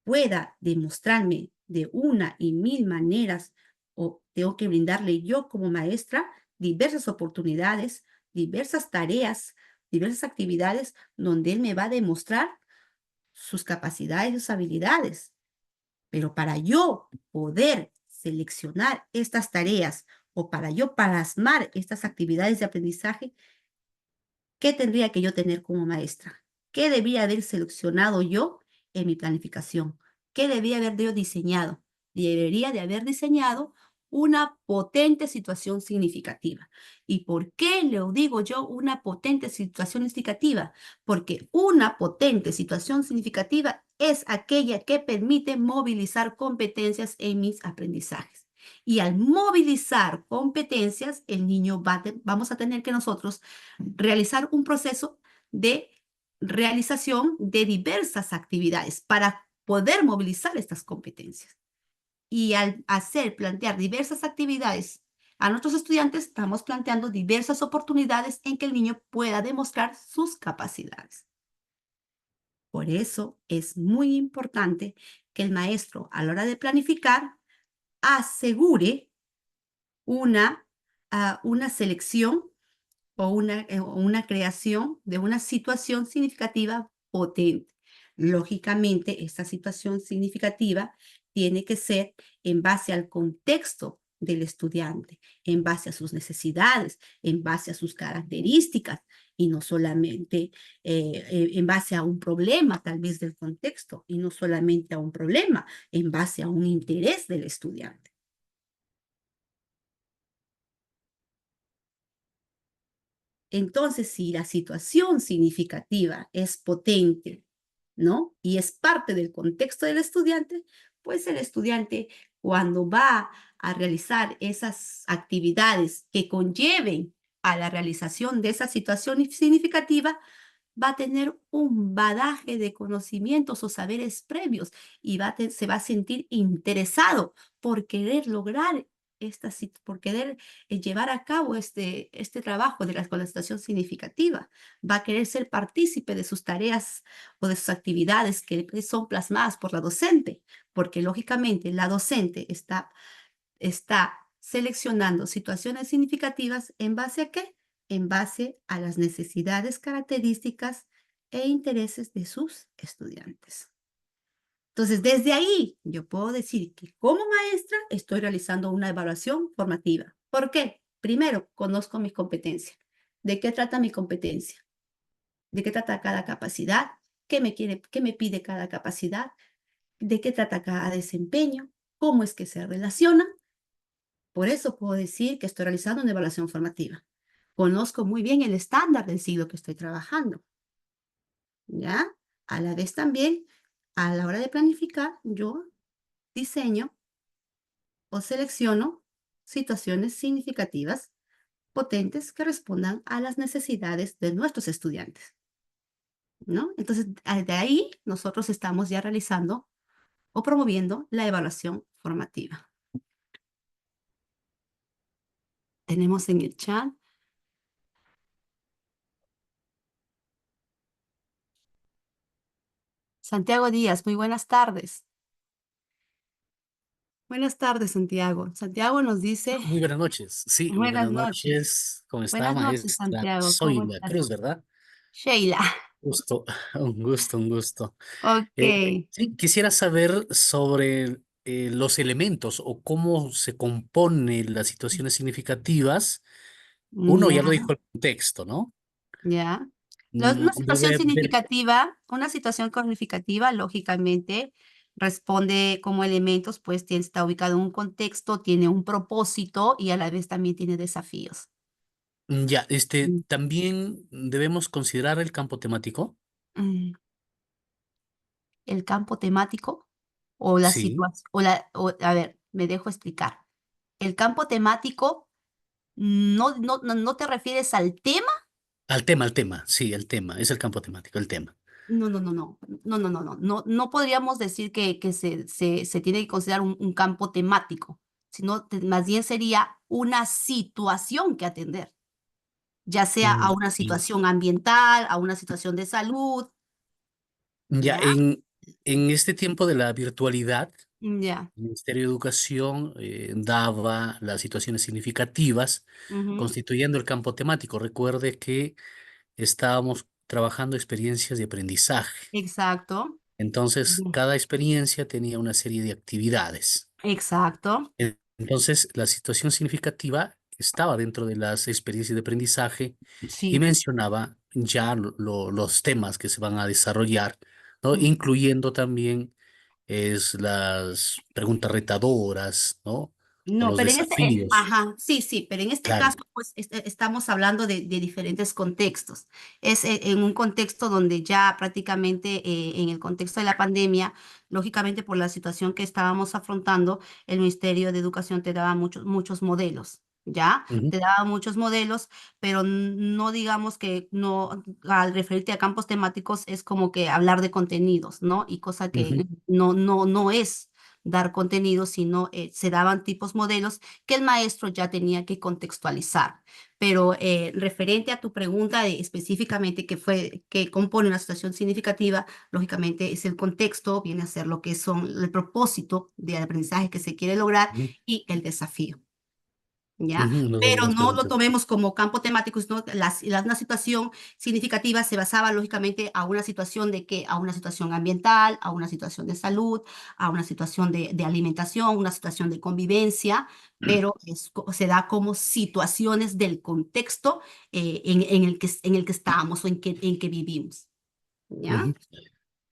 pueda demostrarme de una y mil maneras, o tengo que brindarle yo como maestra diversas oportunidades, diversas tareas, diversas actividades donde él me va a demostrar sus capacidades, sus habilidades. Pero para yo poder seleccionar estas tareas o para yo plasmar estas actividades de aprendizaje, ¿qué tendría que yo tener como maestra? ¿qué debía haber seleccionado yo en mi planificación? ¿Qué debía haber yo diseñado? Debería de haber diseñado una potente situación significativa. ¿Y por qué le digo yo una potente situación significativa? Porque una potente situación significativa es aquella que permite movilizar competencias en mis aprendizajes. Y al movilizar competencias, el niño vamos a tener que nosotros realizar un proceso de realización de diversas actividades para poder movilizar estas competencias. Y al plantear diversas actividades a nuestros estudiantes, estamos planteando diversas oportunidades en que el niño pueda demostrar sus capacidades. Por eso es muy importante que el maestro, a la hora de planificar, asegure una selección o una creación de una situación significativa potente. Lógicamente, esta situación significativa tiene que ser en base al contexto del estudiante, en base a sus necesidades, en base a sus características y no solamente en base a un problema tal vez del contexto y no solamente a un problema, en base a un interés del estudiante. Entonces, si la situación significativa es potente, ¿no? Y es parte del contexto del estudiante, pues el estudiante cuando va a realizar esas actividades que conlleven a la realización de esa situación significativa, va a tener un bagaje de conocimientos o saberes previos y se va a sentir interesado por querer lograr por querer llevar a cabo este trabajo de la escolarización significativa. Va a querer ser partícipe de sus tareas o de sus actividades que son plasmadas por la docente, porque lógicamente la docente está seleccionando situaciones significativas ¿en base a qué? En base a las necesidades, características e intereses de sus estudiantes. Entonces, desde ahí yo puedo decir que como maestra estoy realizando una evaluación formativa. ¿Por qué? Primero, conozco mi competencia. ¿De qué trata mi competencia? ¿De qué trata cada capacidad? ¿Qué me pide cada capacidad? ¿De qué trata cada desempeño? ¿Cómo es que se relacionan? Por eso puedo decir que estoy realizando una evaluación formativa. Conozco muy bien el estándar del siglo que estoy trabajando, ¿ya? A la vez también, a la hora de planificar, yo diseño o selecciono situaciones significativas, potentes, que respondan a las necesidades de nuestros estudiantes, ¿no? Entonces, de ahí nosotros estamos ya realizando o promoviendo la evaluación formativa. Tenemos en el chat. Santiago Díaz, muy buenas tardes. Buenas tardes, Santiago. Santiago nos dice, Muy buenas noches. Sí, muy buenas buenas noches. noches. ¿Cómo está, Buenas noches, maestra? Santiago. ¿Cómo Soy la estás? Cruz, ¿verdad? Sheila. Gusto, un gusto, un gusto. Ok. Sí, quisiera saber sobre los elementos o cómo se componen las situaciones significativas. Uno ya Ya, lo dijo el contexto, ¿no? ya. Una situación Debe haber, significativa, lógicamente, responde como elementos, pues está ubicado en un contexto, tiene un propósito y a la vez también tiene desafíos. ya, Mm, también debemos considerar el campo temático. mm, El campo temático o la Sí, situación, a ver, me dejo explicar. El campo temático, ¿no te refieres al tema? al tema, sí, el tema, es el campo temático, el tema. No podríamos decir que se tiene que considerar un campo temático, sino más bien sería una situación que atender, ya sea a una Sí. situación ambiental, a una situación de salud, Ya, ¿ya? en este tiempo de la virtualidad, Ya. el Ministerio de Educación daba las situaciones significativas Ujú. constituyendo el campo temático. Recuerde que estábamos trabajando experiencias de aprendizaje. Exacto. Entonces, Ya. cada experiencia tenía una serie de actividades. Exacto. Entonces, la situación significativa estaba dentro de las experiencias de aprendizaje y Sí. mencionaba ya los temas que se van a desarrollar, ¿no? Mm. Incluyendo también las preguntas retadoras, ¿no? O No, los pero en este, desafíos. ajá, sí, sí, pero en este Claro. caso, pues estamos hablando de diferentes contextos. Es en un contexto donde ya prácticamente en el contexto de la pandemia, lógicamente por la situación que estábamos afrontando, el Ministerio de Educación te daba muchos modelos, ¿ya? Ujú, Te daba muchos modelos, pero no digamos que no, al referirte a campos temáticos es como que hablar de contenidos, ¿no? Y cosa ujú, que no es dar contenido, sino se daban tipos modelos que el maestro ya tenía que contextualizar. Pero referente a tu pregunta de específicamente qué compone una situación significativa, lógicamente es el contexto, viene a ser lo que son el propósito del aprendizaje que se quiere lograr ujú, y el desafío. ¿Ya? ujú, no, Pero no lo excelente. tomemos como campo temático, sino una situación significativa se basaba lógicamente a una situación de que, a una situación ambiental, a una situación de salud, a una situación de alimentación, una situación de convivencia, pero se da como situaciones del contexto en el que estamos o en que vivimos. ¿Ya? Ujú,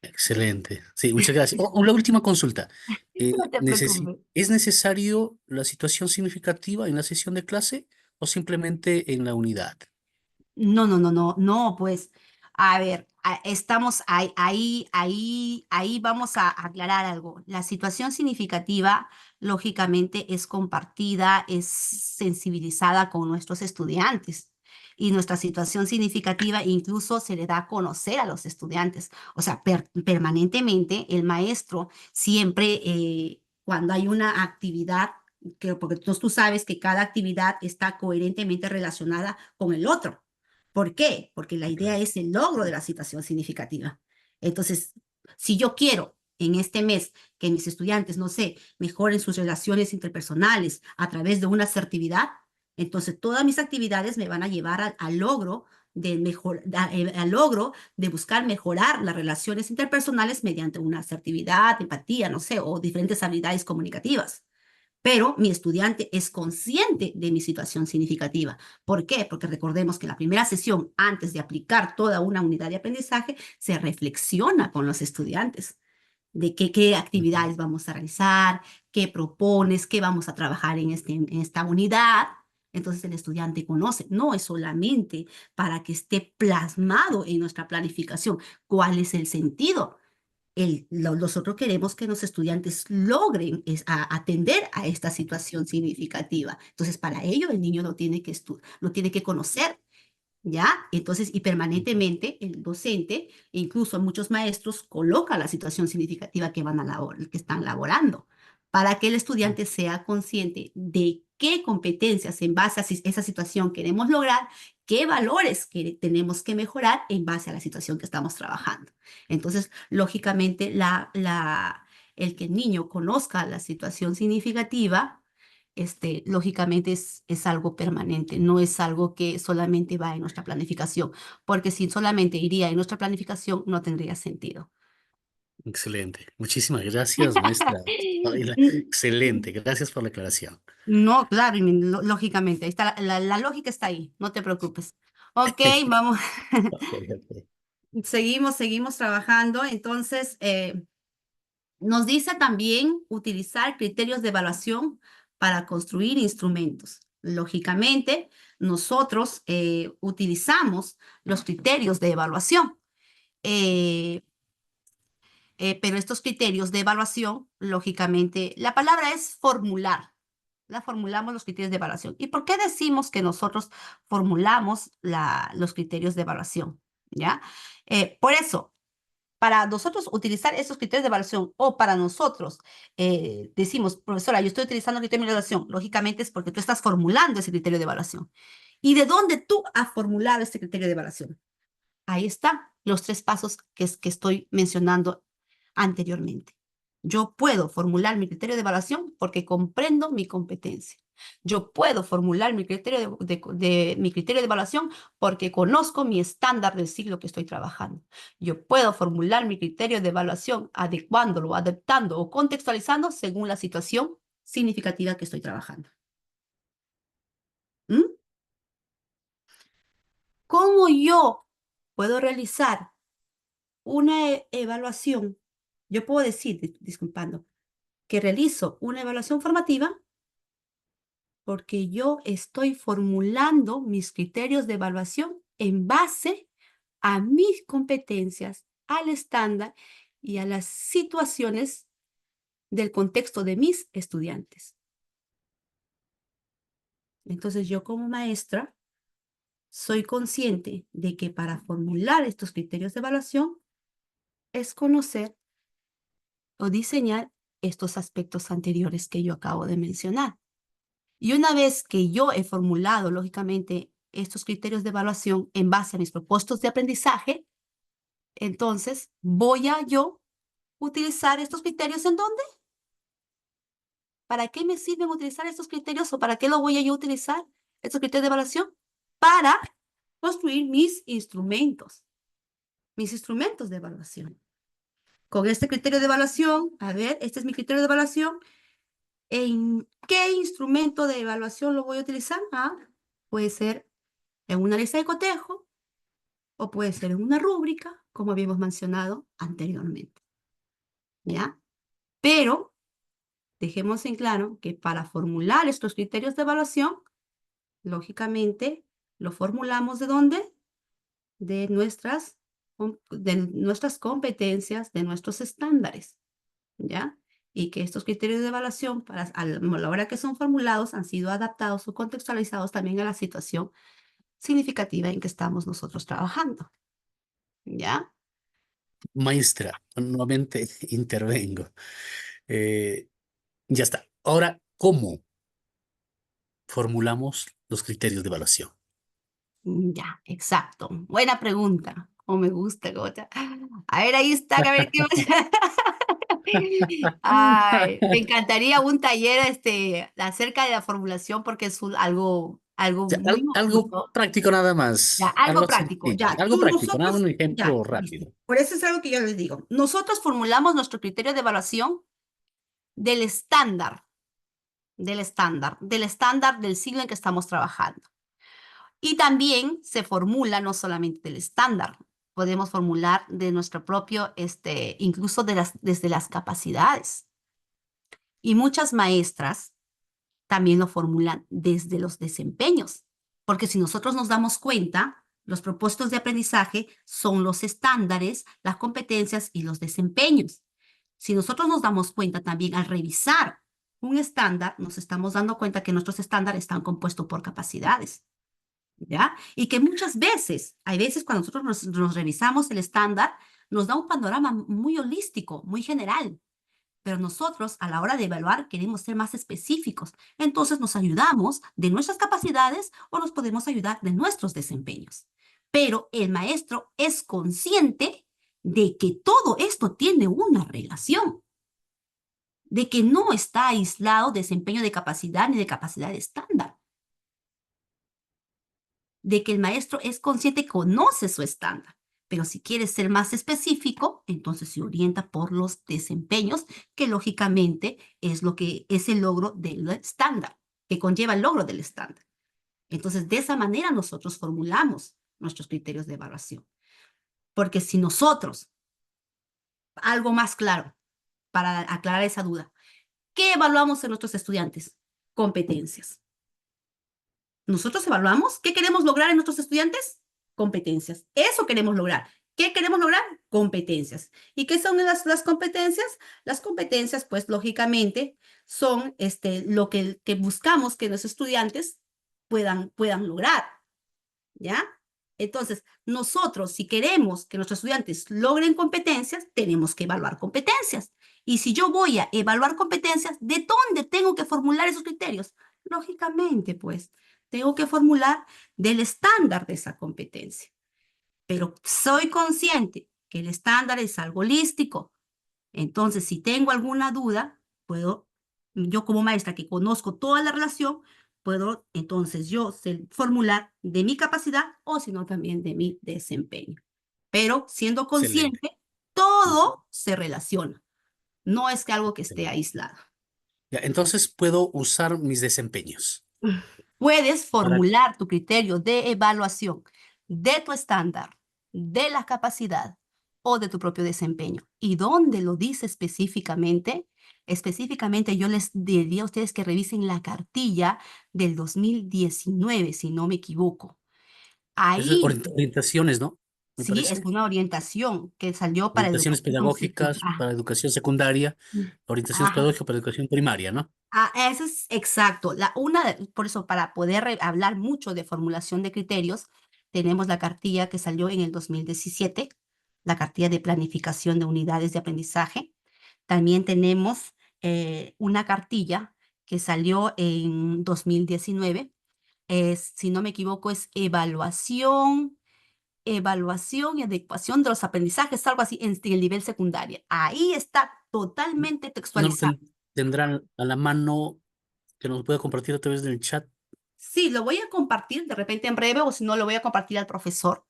excelente. Sí, muchas gracias. La última consulta. No te preocupes. ¿Es necesario la situación significativa en la sesión de clase o simplemente en la unidad? No, pues, a ver, estamos ahí vamos a aclarar algo. La situación significativa, lógicamente, es compartida, es sensibilizada con nuestros estudiantes. Y nuestra situación significativa incluso se le da a conocer a los estudiantes. O sea, permanentemente el maestro siempre, cuando hay una actividad, porque tú sabes que cada actividad está coherentemente relacionada con el otro. ¿Por qué? Porque la idea es el logro de la situación significativa. Entonces, si yo quiero en este mes que mis estudiantes, no sé, mejoren sus relaciones interpersonales a través de una asertividad, entonces todas mis actividades me van a llevar al logro al logro de buscar mejorar las relaciones interpersonales mediante una asertividad, empatía, no sé, o diferentes habilidades comunicativas. Pero mi estudiante es consciente de mi situación significativa. ¿Por qué? Porque recordemos que en la primera sesión, antes de aplicar toda una unidad de aprendizaje, se reflexiona con los estudiantes de qué Ujú, actividades vamos a realizar, qué propones, qué vamos a trabajar en esta unidad. Entonces el estudiante conoce, no es solamente para que esté plasmado en nuestra planificación cuál es el sentido, nosotros queremos que los estudiantes logren atender a esta situación significativa. Entonces, para ello, el niño lo tiene que conocer, ¿ya? Entonces, y ujú, permanentemente el docente, e incluso muchos maestros, coloca la situación significativa que están laborando, para que el estudiante sea consciente de qué competencias en base a esa situación queremos lograr, qué valores que tenemos que mejorar en base a la situación que estamos trabajando. Entonces, lógicamente, el que el niño conozca la situación significativa, lógicamente es algo permanente, no es algo que solamente va en nuestra planificación, porque si solamente iría en nuestra planificación, no tendría sentido. excelente. Muchísimas gracias, maestra. Zoila. Excelente. Gracias por la aclaración. No, claro, lógicamente, ahí está, la lógica está ahí, no te preocupes. Ok, vamos, Ok, ok. seguimos trabajando. Entonces, nos dice también utilizar criterios de evaluación para construir instrumentos. Lógicamente, nosotros utilizamos los criterios de evaluación, eh, pero estos criterios de evaluación, lógicamente, la palabra es formular. La formulamos los criterios de evaluación. ¿Y por qué decimos que nosotros formulamos los criterios de evaluación? ¿Ya? Por eso, para nosotros utilizar esos criterios de evaluación o para nosotros decimos, profesora, yo estoy utilizando criterios de evaluación, lógicamente es porque tú estás formulando ese criterio de evaluación. ¿Y de dónde tú has formulado este criterio de evaluación? Ahí están los tres pasos que estoy mencionando anteriormente. Yo puedo formular mi criterio de evaluación porque comprendo mi competencia. Yo puedo formular mi criterio de evaluación porque conozco mi estándar del siglo que estoy trabajando. Yo puedo formular mi criterio de evaluación adecuándolo, adaptando o contextualizando según la situación significativa que estoy trabajando. ¿Mm? ¿Cómo yo puedo realizar una evaluación. Yo puedo decir, disculpando, que realizo una evaluación formativa porque yo estoy formulando mis criterios de evaluación en base a mis competencias, al estándar y a las situaciones del contexto de mis estudiantes. Entonces yo como maestra soy consciente de que para formular estos criterios de evaluación es conocer o diseñar estos aspectos anteriores que yo acabo de mencionar. Y una vez que yo he formulado, lógicamente, estos criterios de evaluación en base a mis propósitos de aprendizaje, entonces voy a yo utilizar estos criterios ¿en dónde? ¿Para qué me sirven utilizar estos criterios o para qué lo voy a yo utilizar, estos criterios de evaluación? Para construir mis instrumentos de evaluación. Con este criterio de evaluación, a ver, este es mi criterio de evaluación. ¿En qué instrumento de evaluación lo voy a utilizar? Puede ser en una lista de cotejo o puede ser en una rúbrica, como habíamos mencionado anteriormente. ¿Ya? Pero dejemos en claro que para formular estos criterios de evaluación, lógicamente, lo formulamos ¿de dónde? De nuestras competencias, de nuestros estándares. ¿Ya? Y que estos criterios de evaluación, a la hora que son formulados, han sido adaptados o contextualizados también a la situación significativa en que estamos nosotros trabajando. ¿Ya? Maestra, nuevamente intervengo. Ya está. Ahora, ¿cómo formulamos los criterios de evaluación? Ya, exacto. Buena pregunta. Oh, me gusta, Gota. A ver, ahí está, a ver qué más. Ay, me encantaría un taller acerca de la formulación porque es algo Ya, muy algo bonito. práctico nada Ya, más, algo algo práctico, sencillo, ya. algo práctico, nada más Nosotros, un ya, ejemplo listo. rápido. Por eso es algo que yo les digo. Nosotros formulamos nuestro criterio de evaluación del estándar, del estándar del siglo en que estamos trabajando. Y también se formula no solamente del estándar, podemos formular de nuestro propio, incluso desde las capacidades. Y muchas maestras también lo formulan desde los desempeños, porque si nosotros nos damos cuenta, los propósitos de aprendizaje son los estándares, las competencias y los desempeños. Si nosotros nos damos cuenta también al revisar un estándar, nos estamos dando cuenta que nuestros estándares están compuestos por capacidades. ¿Ya? Y que muchas veces, hay veces cuando nosotros nos revisamos el estándar, nos da un panorama muy holístico, muy general, pero nosotros a la hora de evaluar queremos ser más específicos. Entonces nos ayudamos de nuestras capacidades o nos podemos ayudar de nuestros desempeños. Pero el maestro es consciente de que todo esto tiene una relación, de que no está aislado desempeño de capacidad ni de capacidad estándar, de que el maestro es consciente y conoce su estándar. Pero si quiere ser más específico, entonces se orienta por los desempeños, que lógicamente es lo que es el logro del estándar, que conlleva el logro del estándar. Entonces, de esa manera nosotros formulamos nuestros criterios de evaluación. Porque si nosotros, algo más claro, para aclarar esa duda, ¿qué evaluamos en nuestros estudiantes? Competencias. Nosotros evaluamos qué queremos lograr en nuestros estudiantes, competencias. Eso queremos lograr. ¿Qué queremos lograr? Competencias. ¿Y qué son las competencias? Las competencias, pues lógicamente, son lo que buscamos que los estudiantes puedan lograr. ¿Ya? Entonces, nosotros, si queremos que nuestros estudiantes logren competencias, tenemos que evaluar competencias. Y si yo voy a evaluar competencias, ¿de dónde tengo que formular esos criterios? Lógicamente, pues, tengo que formular del estándar de esa competencia. Pero soy consciente que el estándar es algo holístico. Entonces, si tengo alguna duda, yo como maestra que conozco toda la relación, puedo entonces yo formular de mi capacidad o si no también de mi desempeño. Pero siendo Excelente. consciente, todo se relaciona. No es que algo que esté aislado. Ya, entonces puedo usar mis desempeños. Puedes Para, formular tu criterio de evaluación de tu estándar, de la capacidad o de tu propio desempeño. ¿Y dónde lo dice específicamente? Específicamente yo les diría a ustedes que revisen la cartilla del 2019, si no me equivoco. Eso es Ahí orientaciones, ¿no? Me sí es parece. una orientación que salió para Orientaciones educación pedagógicas para educación secundaria, orientaciones Ajá. pedagógicas para educación primaria, ¿no? Eso es exacto. Por eso, para poder hablar mucho de formulación de criterios, tenemos la cartilla que salió en el 2017, la cartilla de planificación de unidades de aprendizaje. También tenemos una cartilla que salió en 2019. Si no me equivoco, es evaluación y adecuación de los aprendizajes, algo así en el nivel secundario. Ahí está totalmente ¿No lo textualizado. tendrán a la mano que nos pueda compartir a través del chat? Sí, lo voy a compartir de repente en breve o si no lo voy a compartir al profesor,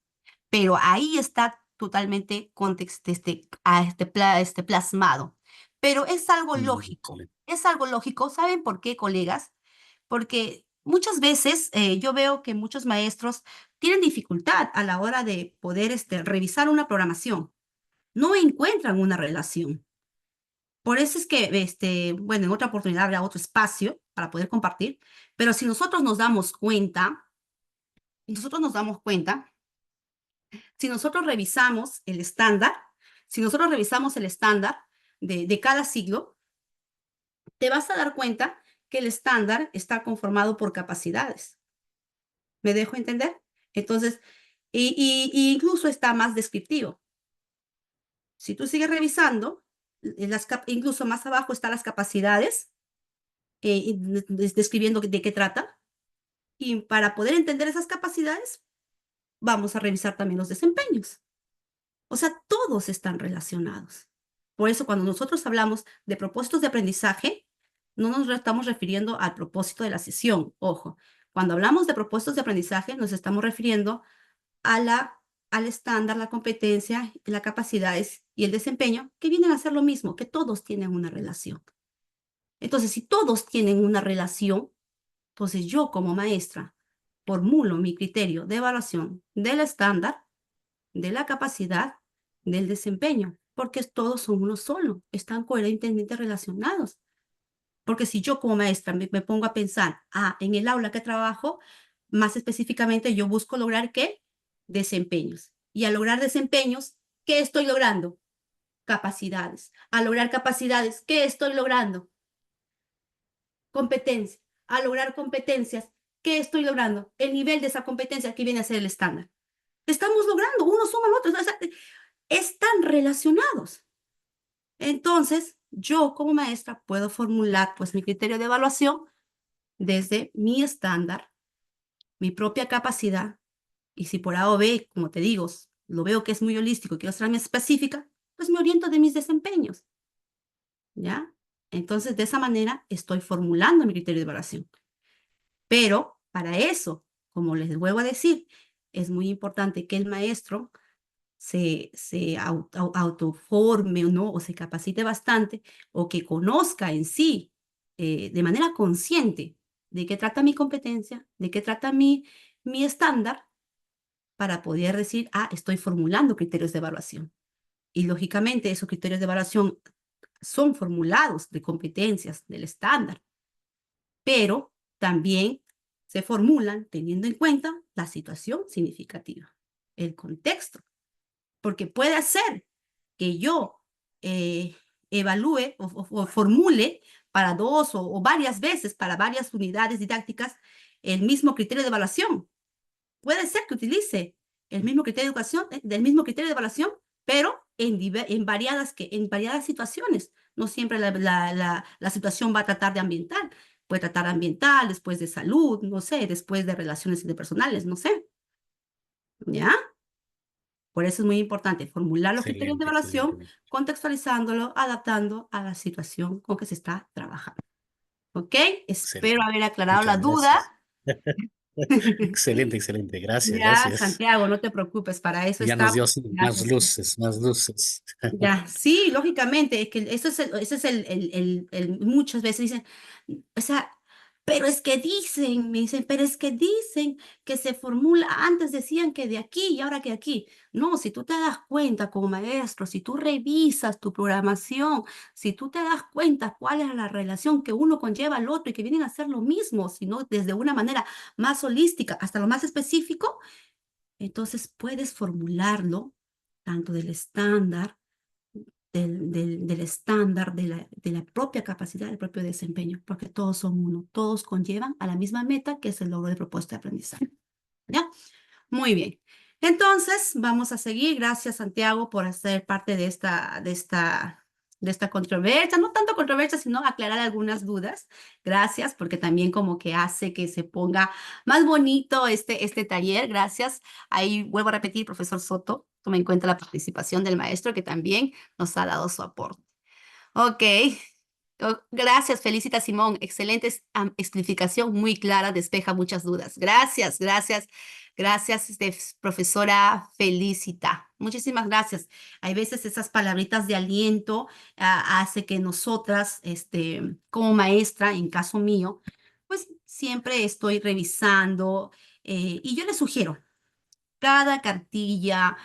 pero ahí está totalmente plasmado. Pero Excelente. es algo lógico. ¿Saben por qué, colegas? Porque muchas veces yo veo que muchos maestros tienen dificultad a la hora de poder revisar una programación. No encuentran una relación. Por eso es que, bueno, en otra oportunidad habrá otro espacio para poder compartir, pero si nosotros nos damos cuenta, nosotros nos damos cuenta, si nosotros revisamos el estándar, si nosotros revisamos el estándar de cada siglo, te vas a dar cuenta que el estándar está conformado por capacidades. ¿Me dejo entender? Entonces, y incluso está más descriptivo. Si tú sigues revisando, incluso más abajo están las capacidades, describiendo de qué trata. Y para poder entender esas capacidades, vamos a revisar también los desempeños. O sea, todos están relacionados. Por eso, cuando nosotros hablamos de propósitos de aprendizaje, no nos estamos refiriendo al propósito de la sesión. Ojo, cuando hablamos de propósitos de aprendizaje, nos estamos refiriendo al estándar, la competencia, las capacidades y el desempeño, que vienen a ser lo mismo, que todos tienen una relación. Entonces, si todos tienen una relación, entonces yo como maestra formulo mi criterio de evaluación del estándar, de la capacidad, del desempeño, porque todos son uno solo, están coherentemente relacionados. Porque si yo como maestra me pongo a pensar, en el aula que trabajo, más específicamente yo busco lograr ¿qué? Desempeños. Y al lograr desempeños, ¿qué estoy logrando? Capacidades. Al lograr capacidades, ¿qué estoy logrando? Competencia. Al lograr competencias, ¿qué estoy logrando? El nivel de esa competencia que viene a ser el estándar. Estamos logrando, uno suma al otro, o sea, están relacionados. Entonces, yo como maestra puedo formular pues mi criterio de evaluación desde mi estándar, mi propia capacidad, y si por A o B, como te digo, lo veo que es muy holístico y quiero ser más específica, pues me oriento de mis desempeños, ¿ya? Entonces, de esa manera estoy formulando mi criterio de evaluación. Pero para eso, como les vuelvo a decir, es muy importante que el maestro se autoforme, ¿no? O se capacite bastante, o que conozca en sí, de manera consciente, de qué trata mi competencia, de qué trata mi estándar, para poder decir, estoy formulando criterios de evaluación. Y lógicamente esos criterios de evaluación son formulados de competencias del estándar, pero también se formulan teniendo en cuenta la situación significativa, el contexto, porque puede ser que yo evalúe o formule para dos o varias veces, para varias unidades didácticas, el mismo criterio de evaluación. Puede ser que utilice el mismo criterio de educación, del mismo criterio de evaluación, pero en variadas situaciones. No siempre la situación va a tratar de ambiental. Puede tratar ambiental, después de salud, no sé, después de relaciones interpersonales, no sé. ¿Ya? Por eso es muy importante formular los criterios de Excelente, excelente. evaluación, contextualizándolo, adaptando a la situación con que se está trabajando. ¿Ok? Espero Excelente. haber aclarado la Muchas duda. gracias. Excelente, excelente. Gracias, Ya, gracias. Santiago, no te preocupes, para eso Ya nos estamos. dio así más Gracias. luces, más luces. Ya, sí, lógicamente, es que eso es muchas veces dicen, o sea, Pero es que dicen, me dicen, pero es que dicen que se formula, antes decían que de aquí y ahora que de aquí. No, si tú te das cuenta como maestro, si tú revisas tu programación, si tú te das cuenta cuál es la relación que uno conlleva al otro y que vienen a hacer lo mismo, sino desde una manera más holística hasta lo más específico, entonces puedes formularlo tanto del estándar, del estándar, de la propia capacidad, del propio desempeño, porque todos son uno, todos conllevan a la misma meta que es el logro de propuesta de aprendizaje. ¿Ya? Muy bien. Entonces, vamos a seguir. Gracias, Santiago, por hacer parte de esta controversia. No tanto controversia, sino aclarar algunas dudas. Gracias, porque también como que hace que se ponga más bonito este taller. Gracias. Ahí vuelvo a repetir, profesor Soto, tome en cuenta la participación del maestro que también nos ha dado su aporte. Ok. Gracias, felicita Simón. Excelente explicación, muy clara, despeja muchas dudas. Gracias, gracias, gracias, profesora Felicita. Muchísimas gracias. Hay veces esas palabritas de aliento hace que nosotras, como maestra, en caso mío, pues siempre estoy revisando y yo les sugiero cada cartilla,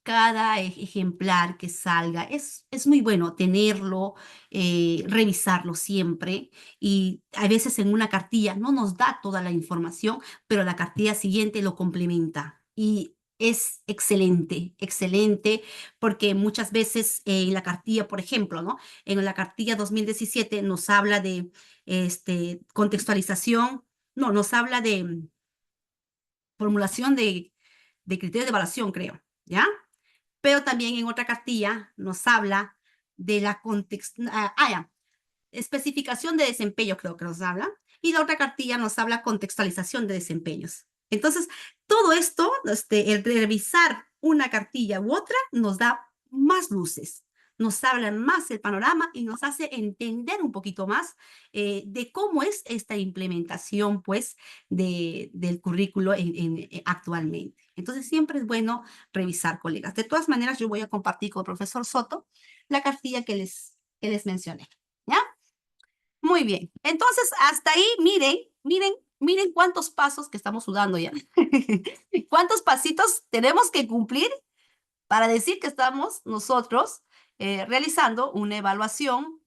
cada ejemplar que salga. Es muy bueno tenerlo, revisarlo siempre. Y a veces en una cartilla no nos da toda la información, pero la cartilla siguiente lo complementa. Y es excelente, excelente, porque muchas veces en la cartilla, por ejemplo, ¿no? En la cartilla 2017 nos habla de contextualización, no, nos habla de formulación de criterios de evaluación, creo, ¿ya? Pero también en otra cartilla nos habla de la especificación de desempeño, creo que nos habla, y la otra cartilla nos habla contextualización de desempeños. Entonces, todo esto, el revisar una cartilla u otra, nos da más luces, nos habla más el panorama y nos hace entender un poquito más de cómo es esta implementación, pues, del currículo actualmente. Entonces, siempre es bueno revisar, colegas. De todas maneras, yo voy a compartir con el profesor Soto la cartilla que les mencioné, ¿ya? Muy bien. Entonces, hasta ahí, miren cuántos pasos que estamos sudando ya. ¿Cuántos pasitos tenemos que cumplir para decir que estamos nosotros realizando una evaluación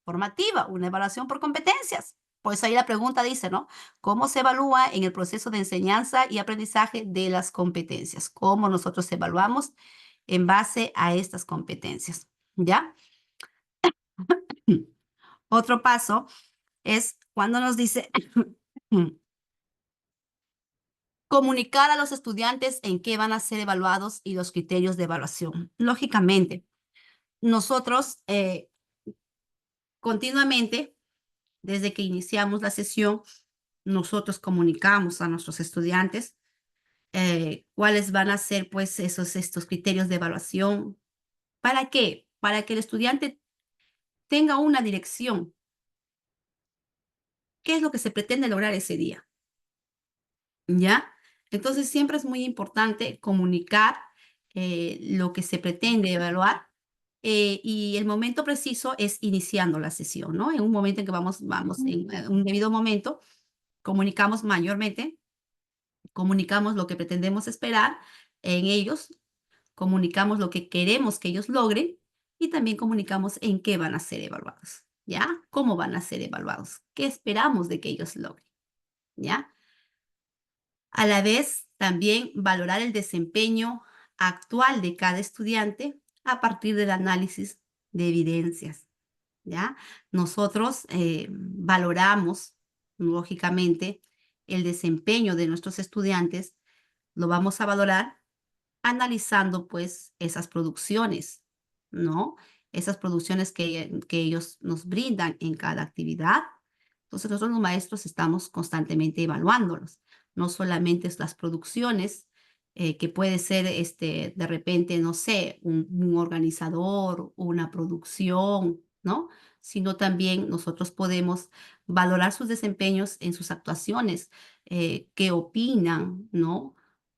formativa, una evaluación por competencias? Pues ahí la pregunta dice, ¿no? ¿Cómo se evalúa en el proceso de enseñanza y aprendizaje de las competencias? ¿Cómo nosotros evaluamos en base a estas competencias? ¿Ya? Otro paso es cuando nos dice comunicar a los estudiantes en qué van a ser evaluados y los criterios de evaluación. Lógicamente, nosotros continuamente, desde que iniciamos la sesión, nosotros comunicamos a nuestros estudiantes cuáles van a ser pues estos criterios de evaluación. ¿Para qué? Para que el estudiante tenga una dirección. ¿Qué es lo que se pretende lograr ese día? ¿Ya? Entonces siempre es muy importante comunicar lo que se pretende evaluar y el momento preciso es iniciando la sesión, ¿no? En un momento en que vamos en un debido momento, comunicamos mayormente, comunicamos lo que pretendemos esperar en ellos, comunicamos lo que queremos que ellos logren y también comunicamos en qué van a ser evaluados, ¿ya? ¿Cómo van a ser evaluados? ¿Qué esperamos de que ellos logren? ¿Ya? A la vez, también valorar el desempeño actual de cada estudiante a partir del análisis de evidencias, ¿ya? Nosotros valoramos, lógicamente, el desempeño de nuestros estudiantes, lo vamos a valorar analizando, pues, esas producciones, ¿no? Esas producciones que ellos nos brindan en cada actividad. Entonces, nosotros los maestros estamos constantemente evaluándolos, no solamente es las producciones, que puede ser, de repente, no sé, un organizador, una producción, ¿no? Sino también nosotros podemos valorar sus desempeños en sus actuaciones, qué opinan, ¿no?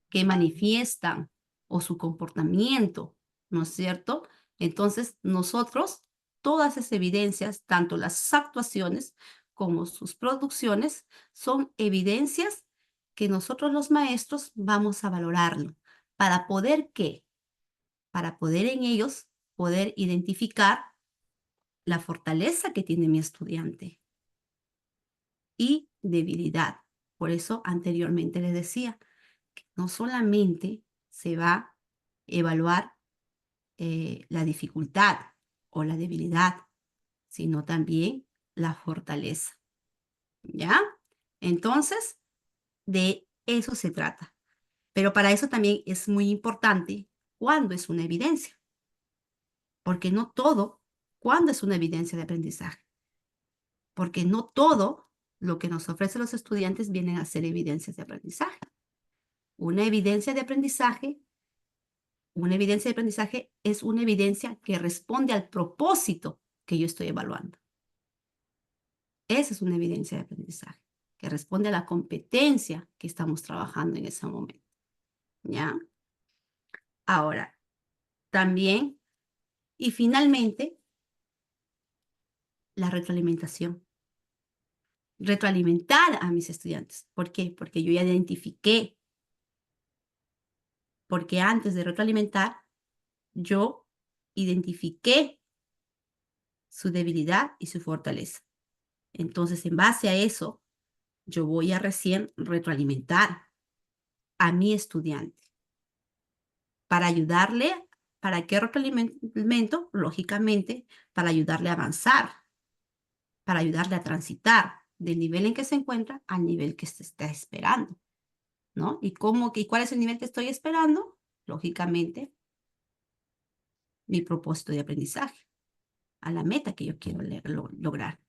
Qué manifiestan o su comportamiento, ¿no es cierto? Entonces, nosotros, todas esas evidencias, tanto las actuaciones como sus producciones son evidencias que nosotros los maestros vamos a valorarlo. ¿Para poder qué? Para poder en ellos poder identificar la fortaleza que tiene mi estudiante y debilidad. Por eso anteriormente les decía que no solamente se va a evaluar la dificultad o la debilidad, sino también la fortaleza. ¿Ya? Entonces, de eso se trata. Pero para eso también es muy importante cuándo es una evidencia, porque no todo, cuándo es una evidencia de aprendizaje, porque no todo lo que nos ofrecen los estudiantes vienen a ser evidencias de aprendizaje. Una evidencia de aprendizaje, una evidencia de aprendizaje es una evidencia que responde al propósito que yo estoy evaluando. Esa es una evidencia de aprendizaje, que responde a la competencia que estamos trabajando en ese momento. ¿Ya? Ahora, también, y finalmente, la retroalimentación. Retroalimentar a mis estudiantes. ¿Por qué? Porque yo ya identifiqué. Porque antes de retroalimentar, yo identifiqué su debilidad y su fortaleza. Entonces, en base a eso, yo voy a recién retroalimentar a mi estudiante para ayudarle. ¿Para qué retroalimento? Lógicamente, para ayudarle a avanzar, para ayudarle a transitar del nivel en que se encuentra al nivel que se está esperando, ¿no? ¿Y cuál es el nivel que estoy esperando? Lógicamente, mi propósito de aprendizaje, a la meta que yo quiero lograr.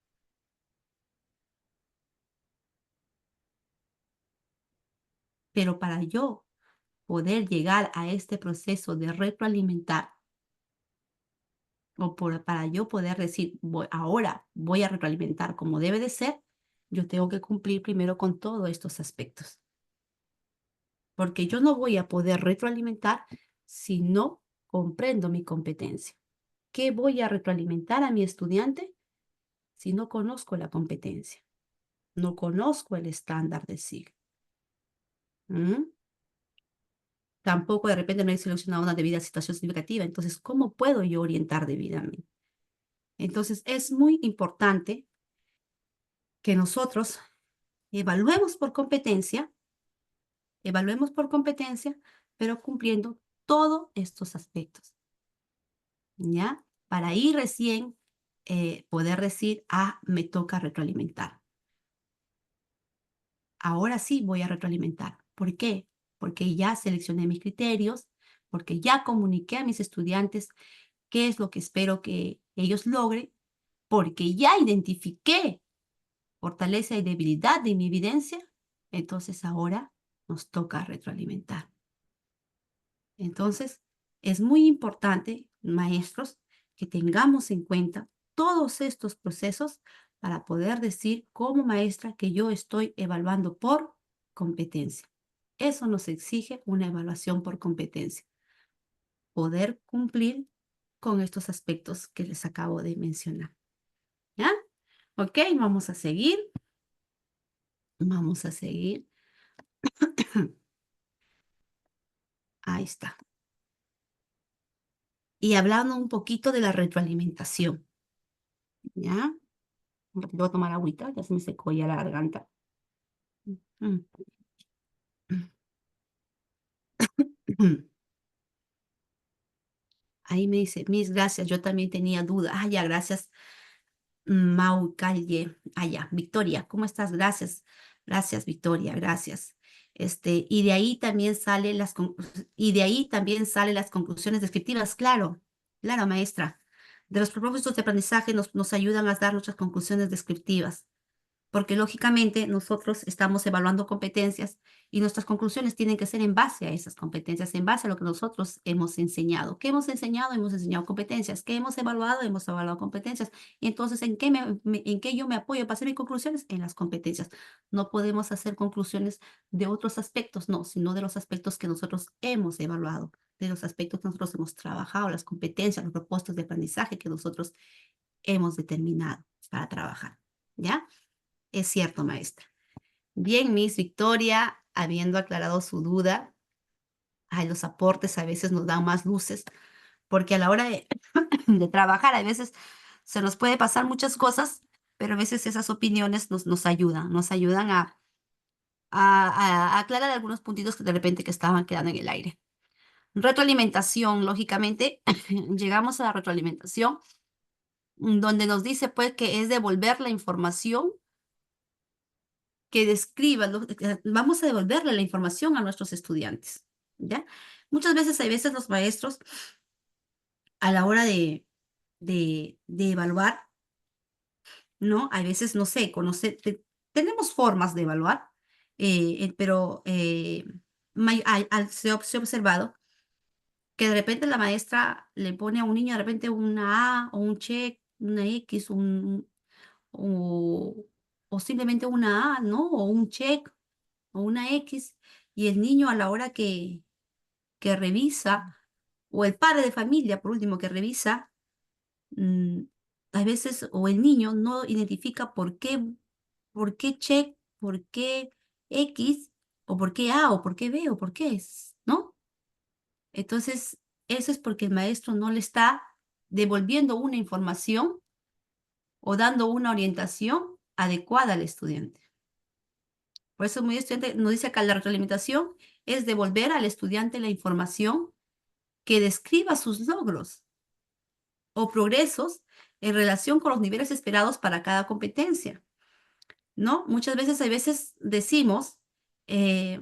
Pero para yo poder llegar a este proceso de retroalimentar, para yo poder decir, ahora voy a retroalimentar como debe de ser, yo tengo que cumplir primero con todos estos aspectos. Porque yo no voy a poder retroalimentar si no comprendo mi competencia. ¿Qué voy a retroalimentar a mi estudiante si no conozco la competencia? No conozco el estándar de SIG. Tampoco de repente no he seleccionado una debida situación significativa. Entonces, ¿cómo puedo yo orientar debidamente? Entonces, es muy importante que nosotros evaluemos por competencia, pero cumpliendo todos estos aspectos, ¿ya? Para ahí recién poder decir, me toca retroalimentar. Ahora sí voy a retroalimentar. ¿Por qué? Porque ya seleccioné mis criterios, porque ya comuniqué a mis estudiantes qué es lo que espero que ellos logren, porque ya identifiqué fortaleza y debilidad de mi evidencia, entonces ahora nos toca retroalimentar. Entonces, es muy importante, maestros, que tengamos en cuenta todos estos procesos para poder decir como maestra que yo estoy evaluando por competencia. Eso nos exige una evaluación por competencia. Poder cumplir con estos aspectos que les acabo de mencionar. ¿Ya? Ok, vamos a seguir. Vamos a seguir. Ahí está. Y hablando un poquito de la retroalimentación. ¿Ya? Voy a tomar agüita, ya se me secó ya la garganta. Ahí me dice, Miss, gracias, yo también tenía duda. Ya, gracias, Mau Calle. Ya, Victoria, ¿cómo estás? Gracias, gracias, Victoria, gracias. Y de ahí también salen las conclusiones descriptivas, claro, claro, maestra. De los propósitos de aprendizaje nos ayudan a dar nuestras conclusiones descriptivas. Porque lógicamente nosotros estamos evaluando competencias y nuestras conclusiones tienen que ser en base a esas competencias, en base a lo que nosotros hemos enseñado. ¿Qué hemos enseñado? Hemos enseñado competencias. ¿Qué hemos evaluado? Hemos evaluado competencias. Y entonces, ¿en qué yo me apoyo para hacer mis conclusiones? En las competencias. No podemos hacer conclusiones de otros aspectos, no, sino de los aspectos que nosotros hemos evaluado, de los aspectos que nosotros hemos trabajado, las competencias, los propósitos de aprendizaje que nosotros hemos determinado para trabajar. ¿Ya? Es cierto, maestra. Bien, Miss Victoria, habiendo aclarado su duda, ay, los aportes a veces nos dan más luces, porque a la hora de trabajar a veces se nos puede pasar muchas cosas, pero a veces esas opiniones nos ayudan a aclarar algunos puntitos que de repente que estaban quedando en el aire. Retroalimentación, lógicamente, llegamos a la retroalimentación, donde nos dice pues que es devolver la información que describa, vamos a devolverle la información a nuestros estudiantes, ¿ya? Muchas veces, hay veces los maestros, a la hora de evaluar, ¿no? Hay veces, no sé, tenemos formas de evaluar, pero se ha observado que de repente la maestra le pone a un niño de repente una A o un check, una X, o, o simplemente una A, ¿no? O un check o una X, y el niño a la hora que revisa, o el padre de familia, por último, que revisa, mm, a veces, o el niño no identifica por qué check, por qué X, o por qué A, o por qué B, o por qué es, ¿no? Entonces, eso es porque el maestro no le está devolviendo una información o dando una orientación adecuada al estudiante. Por eso muy estudiante nos dice acá, la retroalimentación es devolver al estudiante la información que describa sus logros o progresos en relación con los niveles esperados para cada competencia, ¿no? Muchas veces, hay veces decimos, eh,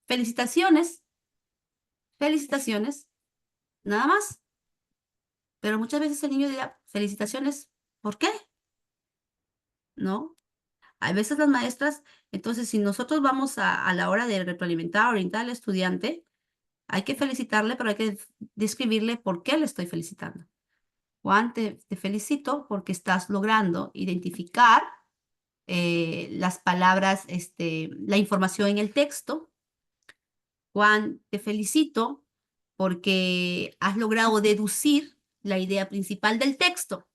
felicitaciones, felicitaciones, nada más. Pero muchas veces el niño dirá, felicitaciones, ¿por qué? ¿No? A veces las maestras, entonces, si nosotros vamos a la hora de retroalimentar, orientar al estudiante, hay que felicitarle, pero hay que describirle por qué le estoy felicitando. Juan, te felicito porque estás logrando identificar las palabras, la información en el texto. Juan, te felicito porque has logrado deducir la idea principal del texto.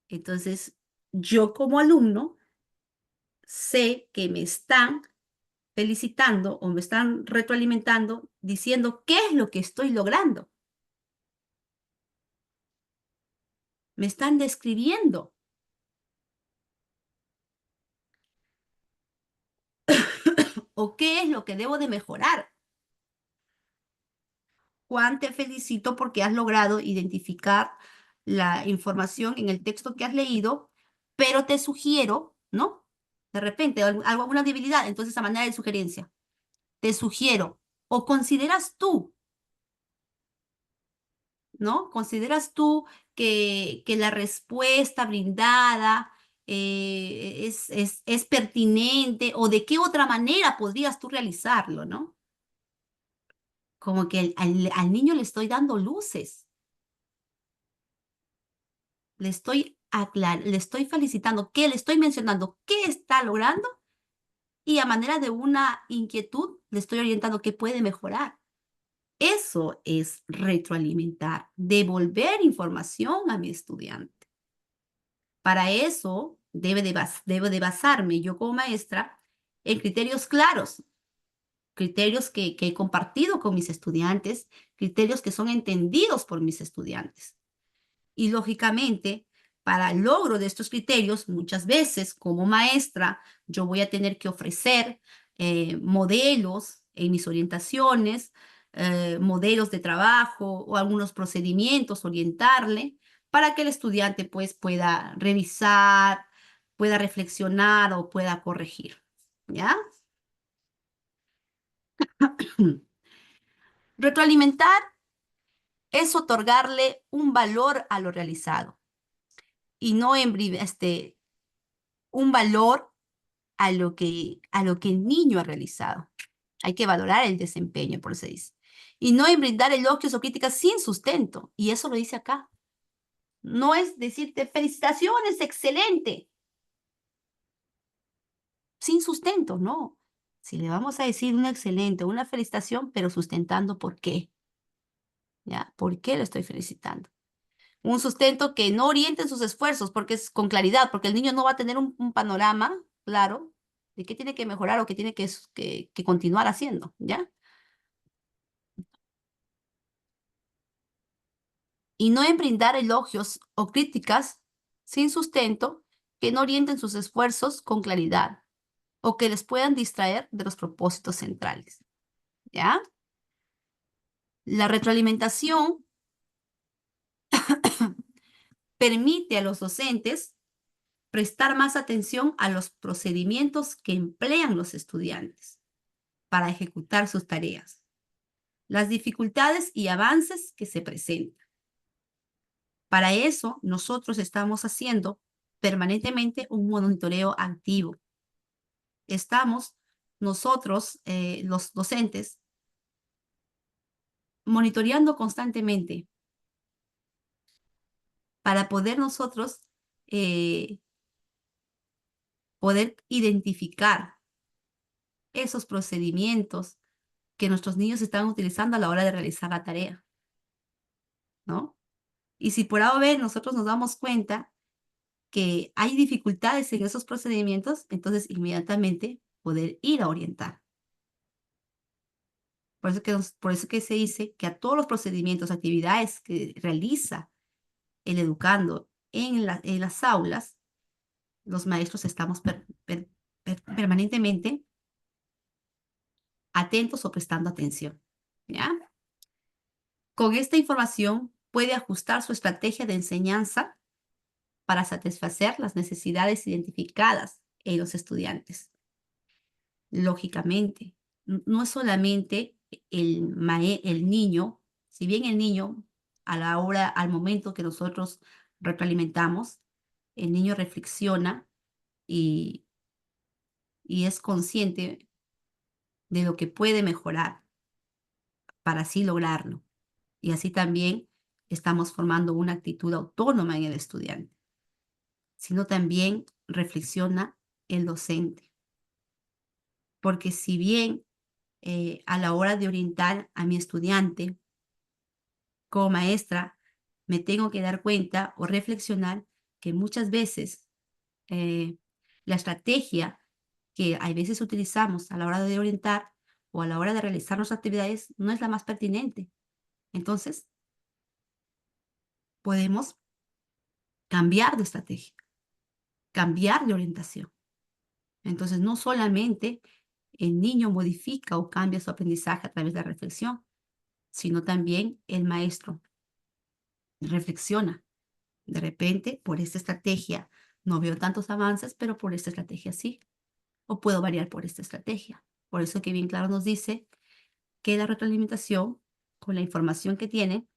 Entonces, yo como alumno sé que me están felicitando o me están retroalimentando diciendo qué es lo que estoy logrando. Me están describiendo. ¿O qué es lo que debo de mejorar? Juan, te felicito porque has logrado identificar la información en el texto que has leído, pero te sugiero, ¿no? De repente, alguna debilidad, entonces a manera de sugerencia, te sugiero, o consideras tú, ¿no? ¿Consideras tú que la respuesta brindada es pertinente, o de qué otra manera podrías tú realizarlo, ¿no? Como que al niño le estoy dando luces, le estoy felicitando, le estoy mencionando qué está logrando, y a manera de una inquietud le estoy orientando qué puede mejorar. Eso es retroalimentar, devolver información a mi estudiante. Para eso debo de basarme yo como maestra en criterios claros, criterios que he compartido con mis estudiantes, criterios que son entendidos por mis estudiantes. Y lógicamente, para el logro de estos criterios, muchas veces como maestra, yo voy a tener que ofrecer modelos en mis orientaciones, modelos de trabajo o algunos procedimientos, orientarle para que el estudiante pues pueda revisar, pueda reflexionar o pueda corregir. ¿Ya? Retroalimentar es otorgarle un valor a lo realizado y no un valor a lo que el niño ha realizado. Hay que valorar el desempeño, por eso se dice. Y no en brindar elogios o críticas sin sustento. Y eso lo dice acá. No es decirte, felicitaciones, excelente. Sin sustento, no. Si le vamos a decir un excelente, una felicitación, pero sustentando por qué. ¿Ya? ¿Por qué lo estoy felicitando? Un sustento que no oriente sus esfuerzos, porque es con claridad, porque el niño no va a tener un panorama claro de qué tiene que mejorar o qué tiene que continuar haciendo, ¿ya? Y no en brindar elogios o críticas sin sustento que no orienten sus esfuerzos con claridad o que les puedan distraer de los propósitos centrales, ¿ya? La retroalimentación permite a los docentes prestar más atención a los procedimientos que emplean los estudiantes para ejecutar sus tareas, las dificultades y avances que se presentan. Para eso, nosotros estamos haciendo permanentemente un monitoreo activo. Estamos nosotros, los docentes, monitoreando constantemente para poder nosotros poder identificar esos procedimientos que nuestros niños están utilizando a la hora de realizar la tarea, ¿no? Y si por A o B nosotros nos damos cuenta que hay dificultades en esos procedimientos, entonces inmediatamente poder ir a orientar. Por eso que se dice que a todos los procedimientos, actividades que realiza el educando en las aulas, los maestros estamos permanentemente atentos o prestando atención, ¿ya? Con esta información puede ajustar su estrategia de enseñanza para satisfacer las necesidades identificadas en los estudiantes. Lógicamente, no es solamente el niño, si bien el niño al momento que nosotros retroalimentamos, el niño reflexiona y es consciente de lo que puede mejorar para así lograrlo. Y así también estamos formando una actitud autónoma en el estudiante, sino también reflexiona el docente. Porque si bien a la hora de orientar a mi estudiante como maestra, me tengo que dar cuenta o reflexionar que muchas veces la estrategia que a veces utilizamos a la hora de orientar o a la hora de realizar nuestras actividades no es la más pertinente. Entonces, podemos cambiar de estrategia, cambiar de orientación. Entonces, no solamente el niño modifica o cambia su aprendizaje a través de la reflexión, sino también el maestro reflexiona. De repente, por esta estrategia no veo tantos avances, pero por esta estrategia sí. O puedo variar por esta estrategia. Por eso que bien claro nos dice que la retroalimentación, con la información que tiene,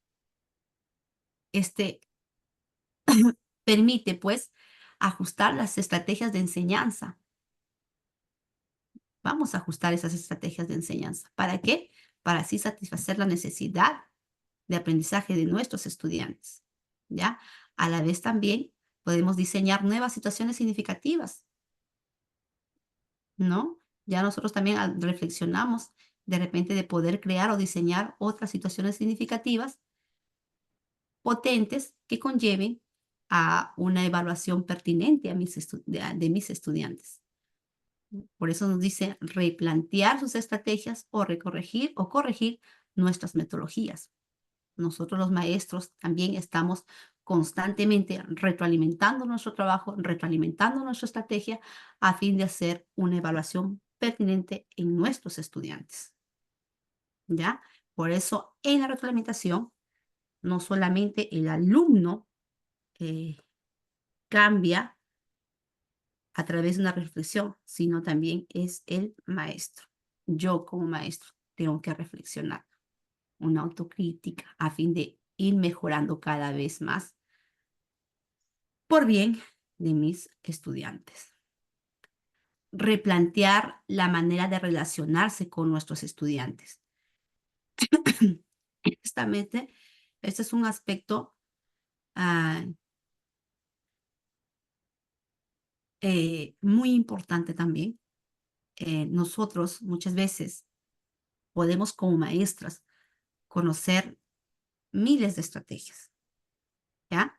permite pues ajustar las estrategias de enseñanza. Vamos a ajustar esas estrategias de enseñanza. ¿Para qué? Para así satisfacer la necesidad de aprendizaje de nuestros estudiantes, ¿ya? A la vez también podemos diseñar nuevas situaciones significativas, ¿no? Ya nosotros también reflexionamos de repente de poder crear o diseñar otras situaciones significativas potentes que conlleven a una evaluación pertinente de mis estudiantes. Por eso nos dice replantear sus estrategias o recorregir o corregir nuestras metodologías. Nosotros los maestros también estamos constantemente retroalimentando nuestro trabajo, retroalimentando nuestra estrategia a fin de hacer una evaluación pertinente en nuestros estudiantes. ¿Ya? Por eso en la retroalimentación no solamente el alumno cambia a través de una reflexión, sino también es el maestro. Yo como maestro tengo que reflexionar, una autocrítica a fin de ir mejorando cada vez más por bien de mis estudiantes. Replantear la manera de relacionarse con nuestros estudiantes. Justamente, este es un aspecto muy importante también. Nosotros muchas veces podemos como maestras conocer miles de estrategias, ¿ya?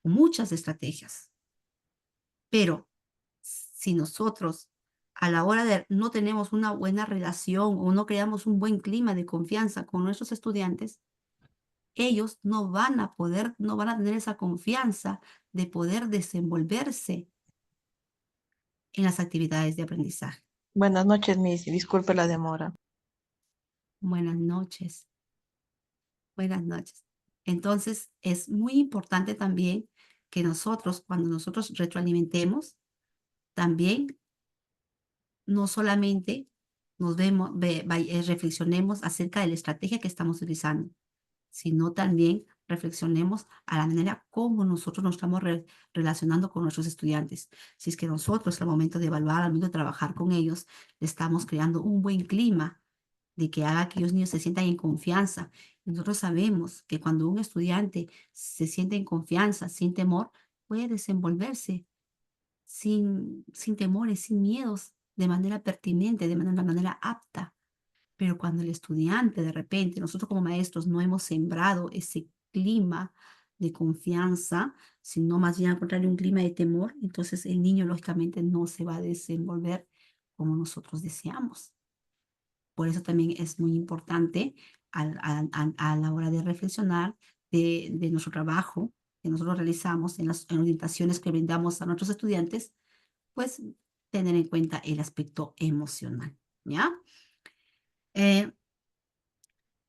Muchas estrategias. Pero si nosotros a la hora de no tenemos una buena relación o no creamos un buen clima de confianza con nuestros estudiantes, ellos no van a poder, no van a tener esa confianza de poder desenvolverse en las actividades de aprendizaje. Buenas noches, Miss. Disculpe la demora. Buenas noches. Buenas noches. Entonces, es muy importante también que nosotros, cuando nosotros retroalimentemos, también no solamente nos reflexionemos acerca de la estrategia que estamos utilizando, sino también reflexionemos a la manera como nosotros nos estamos relacionando con nuestros estudiantes. Si es que nosotros al momento de evaluar, al momento de trabajar con ellos, le estamos creando un buen clima de que haga que los niños se sientan en confianza. Nosotros sabemos que cuando un estudiante se siente en confianza, sin temor, puede desenvolverse sin temores, sin miedos, de manera pertinente, de manera apta. Pero cuando el estudiante de repente, nosotros como maestros no hemos sembrado ese clima de confianza, sino más bien al contrario un clima de temor, entonces el niño lógicamente no se va a desenvolver como nosotros deseamos. Por eso también es muy importante a la hora de reflexionar de nuestro trabajo que nosotros realizamos en las orientaciones que brindamos a nuestros estudiantes, pues tener en cuenta el aspecto emocional, ¿ya?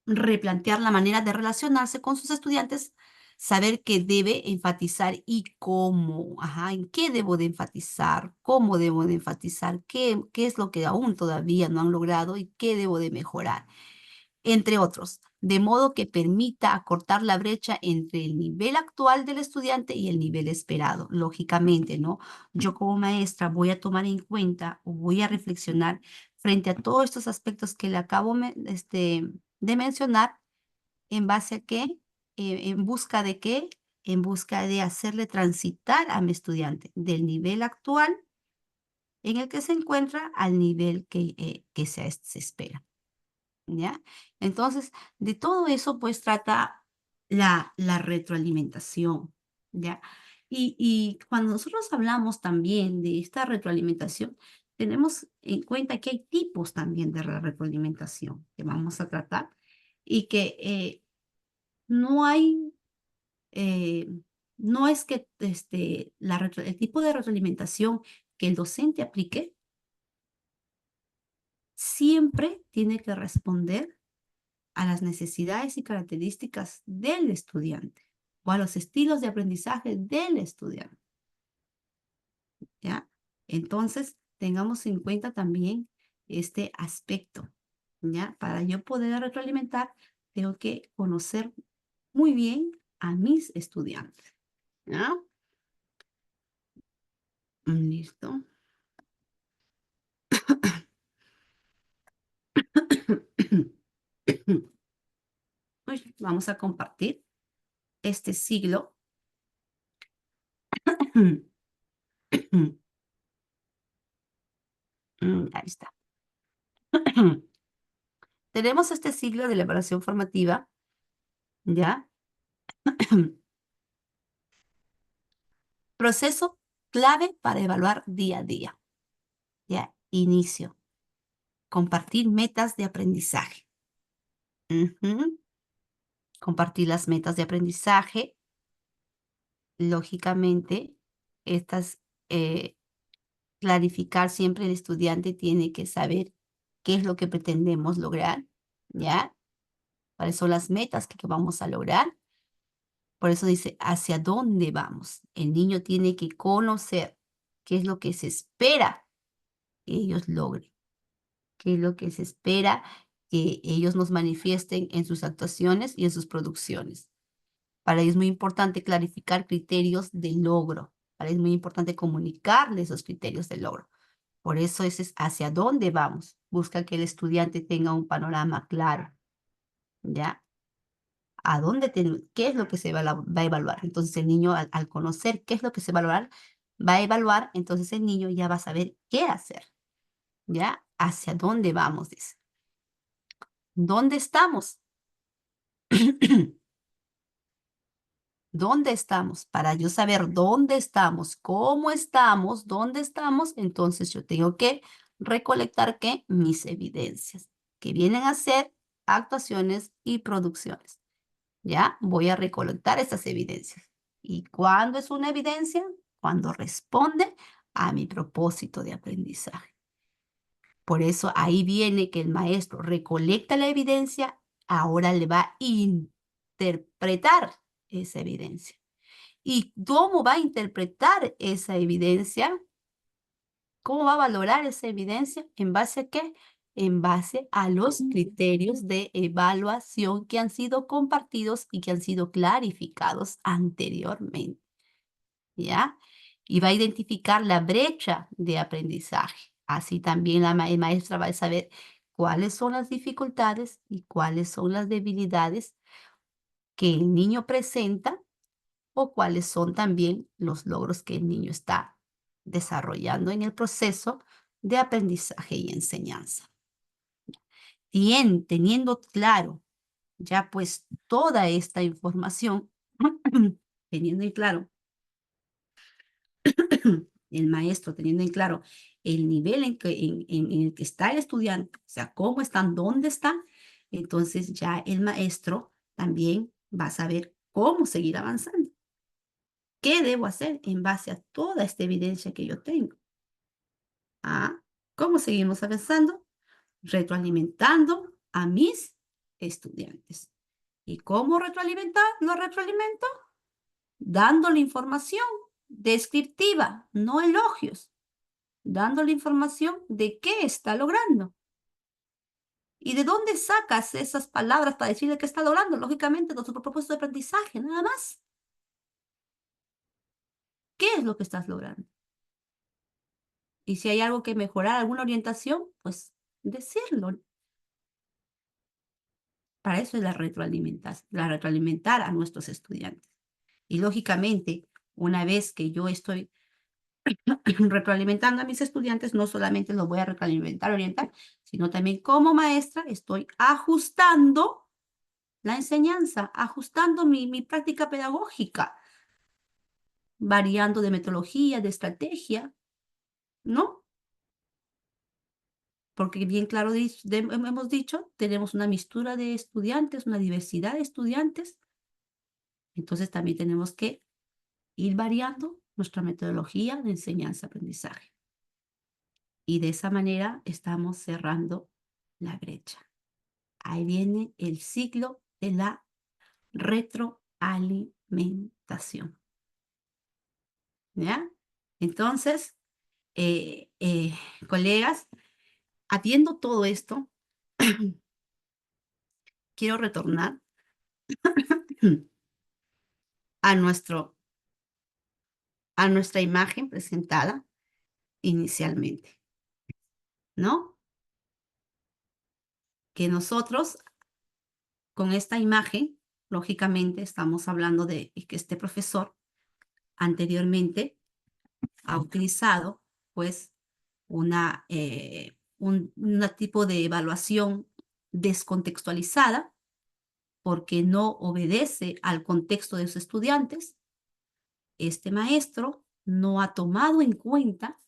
Replantear la manera de relacionarse con sus estudiantes, saber qué debe enfatizar y cómo, en qué debo de enfatizar, cómo debo de enfatizar, qué es lo que aún todavía no han logrado y qué debo de mejorar, entre otros, de modo que permita acortar la brecha entre el nivel actual del estudiante y el nivel esperado. Lógicamente, ¿no? Yo como maestra voy a tomar en cuenta o voy a reflexionar frente a todos estos aspectos que le acabo de mencionar, ¿en base a qué? ¿En busca de qué? En busca de hacerle transitar a mi estudiante del nivel actual en el que se encuentra al nivel que se espera. ¿Ya? Entonces, de todo eso, pues trata la retroalimentación, ¿ya? Y cuando nosotros hablamos también de esta retroalimentación, tenemos en cuenta que hay tipos también de retroalimentación que vamos a tratar y que no hay, eh, no es que el tipo de retroalimentación que el docente aplique siempre tiene que responder a las necesidades y características del estudiante o a los estilos de aprendizaje del estudiante, ¿ya? Entonces, tengamos en cuenta también este aspecto, ¿ya? Para yo poder retroalimentar, tengo que conocer muy bien a mis estudiantes, ¿ya? Listo. Vamos a compartir este siglo. Ahí está. Tenemos este siglo de la evaluación formativa, ¿ya? Proceso clave para evaluar día a día, ¿ya? Inicio. Compartir metas de aprendizaje. Compartir las metas de aprendizaje. Lógicamente, estas, clarificar siempre el estudiante tiene que saber qué es lo que pretendemos lograr, ¿ya? ¿Cuáles son las metas que vamos a lograr? Por eso dice, ¿hacia dónde vamos? El niño tiene que conocer qué es lo que se espera que ellos logren, qué es lo que se espera que ellos nos manifiesten en sus actuaciones y en sus producciones. Para ellos es muy importante clarificar criterios de logro. Para ellos es muy importante comunicarle esos criterios de logro. Por eso ese es hacia dónde vamos. Busca que el estudiante tenga un panorama claro, ¿ya? ¿Qué es lo que se va a evaluar? Entonces el niño al conocer qué es lo que se va a evaluar, entonces el niño ya va a saber qué hacer, ¿ya? ¿Hacia dónde vamos? Dice. ¿Dónde estamos? ¿Dónde estamos? Para yo saber dónde estamos, cómo estamos, dónde estamos, entonces yo tengo que recolectar ¿qué? Mis evidencias, que vienen a ser actuaciones y producciones. ¿Ya? Voy a recolectar estas evidencias. ¿Y cuándo es una evidencia? Cuando responde a mi propósito de aprendizaje. Por eso ahí viene que el maestro recolecta la evidencia, ahora le va a interpretar esa evidencia. ¿Y cómo va a interpretar esa evidencia? ¿Cómo va a valorar esa evidencia? ¿En base a qué? En base a los criterios de evaluación que han sido compartidos y que han sido clarificados anteriormente. ¿Ya? Y va a identificar la brecha de aprendizaje. Así también la maestra va a saber cuáles son las dificultades y cuáles son las debilidades que el niño presenta o cuáles son también los logros que el niño está desarrollando en el proceso de aprendizaje y enseñanza. Teniendo claro ya pues toda esta información, teniendo en claro, el maestro teniendo en claro el nivel en el que está el estudiante, o sea, cómo están, dónde están, entonces ya el maestro también va a saber cómo seguir avanzando. ¿Qué debo hacer en base a toda esta evidencia que yo tengo? ¿Cómo seguimos avanzando? Retroalimentando a mis estudiantes. ¿Y cómo lo retroalimento? Dándole información descriptiva, no elogios. Dándole información de qué está logrando. ¿Y de dónde sacas esas palabras para decirle qué está logrando? Lógicamente, de tu propósito de aprendizaje, nada más. ¿Qué es lo que estás logrando? Y si hay algo que mejorar, alguna orientación, pues decirlo. Para eso es la retroalimentar a nuestros estudiantes. Y lógicamente, una vez que yo estoy retroalimentando a mis estudiantes, no solamente los voy a retroalimentar, orientar, sino también como maestra estoy ajustando la enseñanza, ajustando mi práctica pedagógica, variando de metodología, de estrategia, ¿no? Porque bien claro hemos dicho, tenemos una mixtura de estudiantes, una diversidad de estudiantes, entonces también tenemos que ir variando nuestra metodología de enseñanza-aprendizaje. Y de esa manera estamos cerrando la brecha. Ahí viene el ciclo de la retroalimentación. ¿Ya? Entonces, colegas, habiendo todo esto, quiero retornar a nuestra imagen presentada inicialmente, ¿no? Que nosotros, con esta imagen, lógicamente estamos hablando de que este profesor anteriormente ha utilizado, pues, un tipo de evaluación descontextualizada porque no obedece al contexto de sus estudiantes. Este maestro no ha tomado en cuenta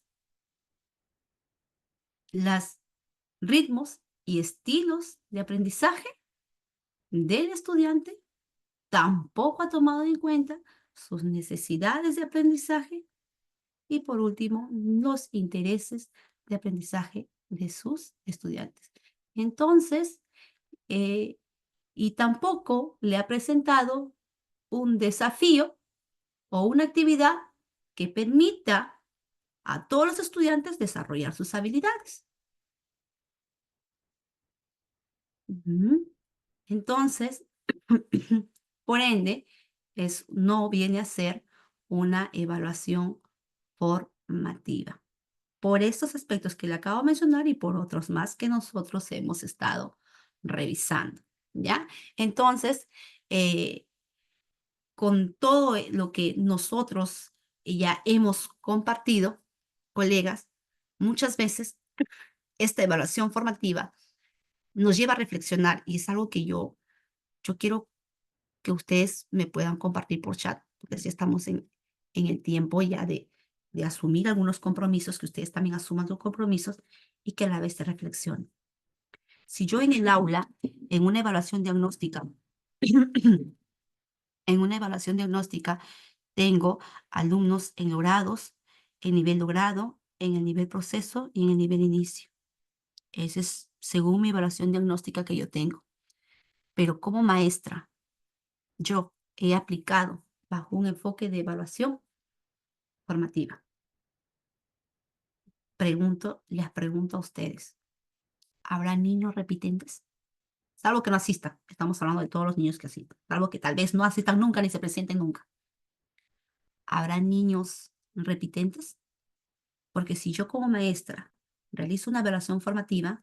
los ritmos y estilos de aprendizaje del estudiante, tampoco ha tomado en cuenta sus necesidades de aprendizaje y por último, los intereses de aprendizaje de sus estudiantes. Entonces, y tampoco le ha presentado un desafío o una actividad que permita a todos los estudiantes desarrollar sus habilidades. Entonces, por ende, no viene a ser una evaluación formativa. Por estos aspectos que le acabo de mencionar y por otros más que nosotros hemos estado revisando, ¿ya? Entonces, con todo lo que nosotros ya hemos compartido, colegas, muchas veces esta evaluación formativa nos lleva a reflexionar y es algo que yo quiero que ustedes me puedan compartir por chat, porque si estamos en el tiempo ya de asumir algunos compromisos, que ustedes también asuman sus compromisos y que a la vez se reflexionen. Si yo en el aula, en una evaluación diagnóstica, tengo alumnos en logrados, en nivel logrado, en el nivel proceso y en el nivel inicio. Ese es según mi evaluación diagnóstica que yo tengo. Pero como maestra, yo he aplicado bajo un enfoque de evaluación formativa. Les pregunto a ustedes, ¿habrá niños repitentes? Salvo que no asistan. Estamos hablando de todos los niños que asistan. Salvo que tal vez no asistan nunca ni se presenten nunca. ¿Habrá niños repitentes? Porque si yo como maestra realizo una evaluación formativa,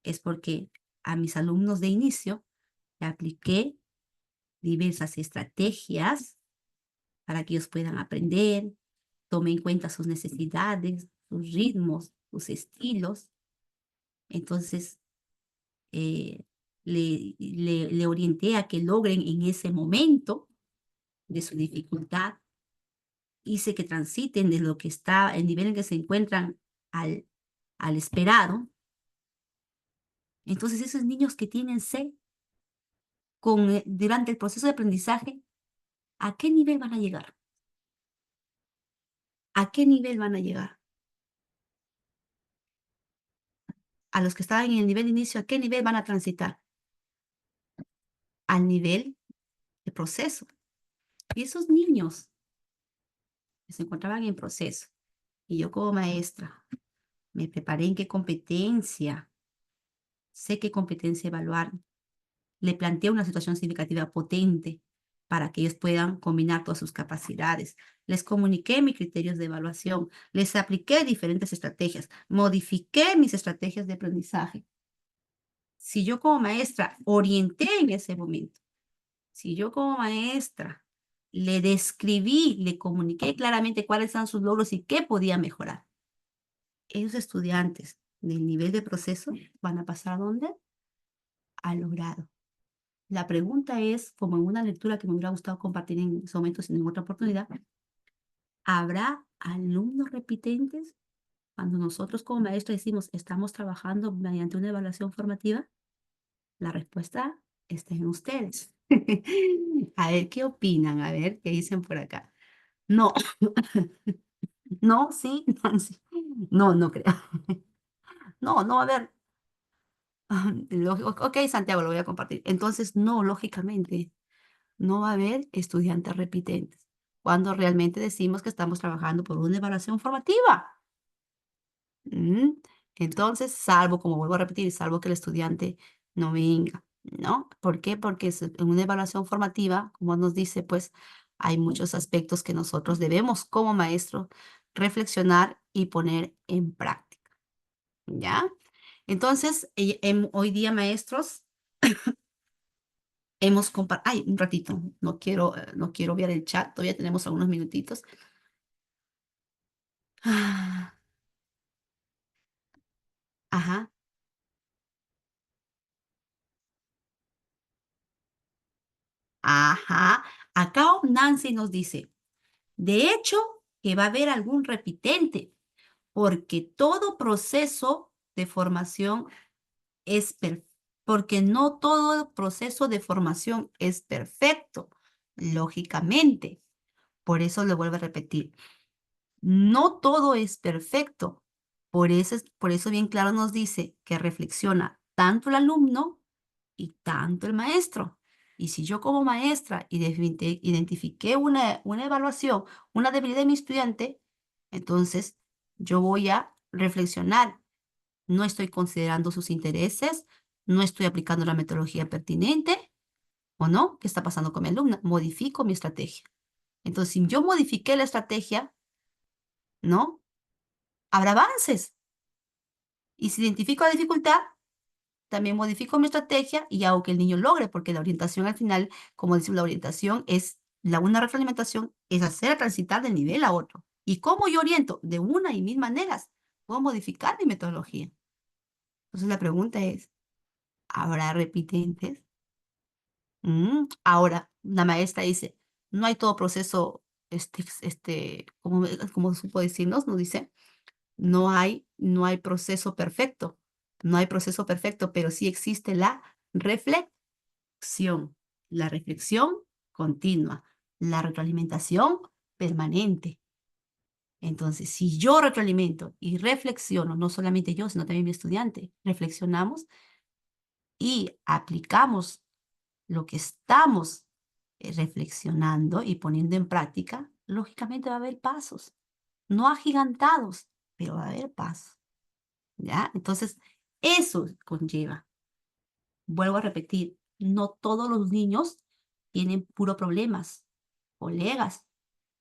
es porque a mis alumnos de inicio le apliqué diversas estrategias para que ellos puedan aprender, tomen en cuenta sus necesidades, sus ritmos, sus estilos. Entonces, le orienté a que logren en ese momento de su dificultad, hice que transiten de lo que está, el nivel en que se encuentran al esperado. Entonces, esos niños que tienen C, durante el proceso de aprendizaje, ¿a qué nivel van a llegar? ¿A qué nivel van a llegar? A los que estaban en el nivel de inicio, ¿a qué nivel van a transitar? Al nivel de proceso. Y esos niños que se encontraban en proceso, y yo como maestra me preparé en qué competencia, sé qué competencia evaluar, le planteé una situación significativa potente para que ellos puedan combinar todas sus capacidades. Les comuniqué mis criterios de evaluación, les apliqué diferentes estrategias, modifiqué mis estrategias de aprendizaje. Si yo como maestra orienté en ese momento, si yo como maestra le describí, le comuniqué claramente cuáles eran sus logros y qué podía mejorar, esos estudiantes del nivel de proceso van a pasar ¿a dónde? Al logrado. La pregunta es, como en una lectura que me hubiera gustado compartir en ese momento, sin ninguna otra oportunidad, ¿habrá alumnos repitentes? Cuando nosotros como maestros decimos, estamos trabajando mediante una evaluación formativa, la respuesta está en ustedes. A ver, ¿qué opinan? A ver, ¿qué dicen por acá? No. No, sí, Nancy. No, no creo. No, no, a ver. Ok, Santiago, lo voy a compartir. Entonces, no, lógicamente, no va a haber estudiantes repitentes cuando realmente decimos que estamos trabajando por una evaluación formativa. Mm, Entonces, salvo, como vuelvo a repetir, salvo que el estudiante no venga, ¿no? ¿Por qué? Porque en una evaluación formativa, como nos dice, pues hay muchos aspectos que nosotros debemos como maestros reflexionar y poner en práctica, ¿ya? Entonces, hoy día, maestros, hemos compartido, ay, un ratito, no quiero ver el chat, todavía tenemos algunos minutitos. Ah, Ajá, ajá. Acá Nancy nos dice, de hecho, que va a haber algún repitente, porque todo proceso de formación es porque no todo proceso de formación es perfecto, lógicamente. Por eso le vuelvo a repetir, no todo es perfecto. Por eso bien claro nos dice que reflexiona tanto el alumno y tanto el maestro. Y si yo como maestra identifiqué una evaluación, una debilidad de mi estudiante, entonces yo voy a reflexionar. No estoy considerando sus intereses, no estoy aplicando la metodología pertinente, ¿o no? ¿Qué está pasando con mi alumna? Modifico mi estrategia. Entonces, si yo modifiqué la estrategia, ¿no? Habrá avances. Y si identifico la dificultad, también modifico mi estrategia y hago que el niño logre, porque la orientación al final, como decimos, la orientación es, una retroalimentación es hacer transitar de nivel a otro. ¿Y cómo yo oriento? De una y mil maneras. Puedo modificar mi metodología. Entonces la pregunta es, ¿habrá repitentes? Ahora, la maestra dice, no hay todo proceso, como supo decirnos, nos dice, no hay proceso perfecto, no hay proceso perfecto, pero sí existe la reflexión continua, la retroalimentación permanente. Entonces, si yo retroalimento y reflexiono, no solamente yo, sino también mi estudiante, reflexionamos y aplicamos lo que estamos reflexionando y poniendo en práctica, lógicamente va a haber pasos, no agigantados, pero va a haber pasos, ¿ya? Entonces, eso conlleva, vuelvo a repetir, no todos los niños tienen puro problemas. Colegas,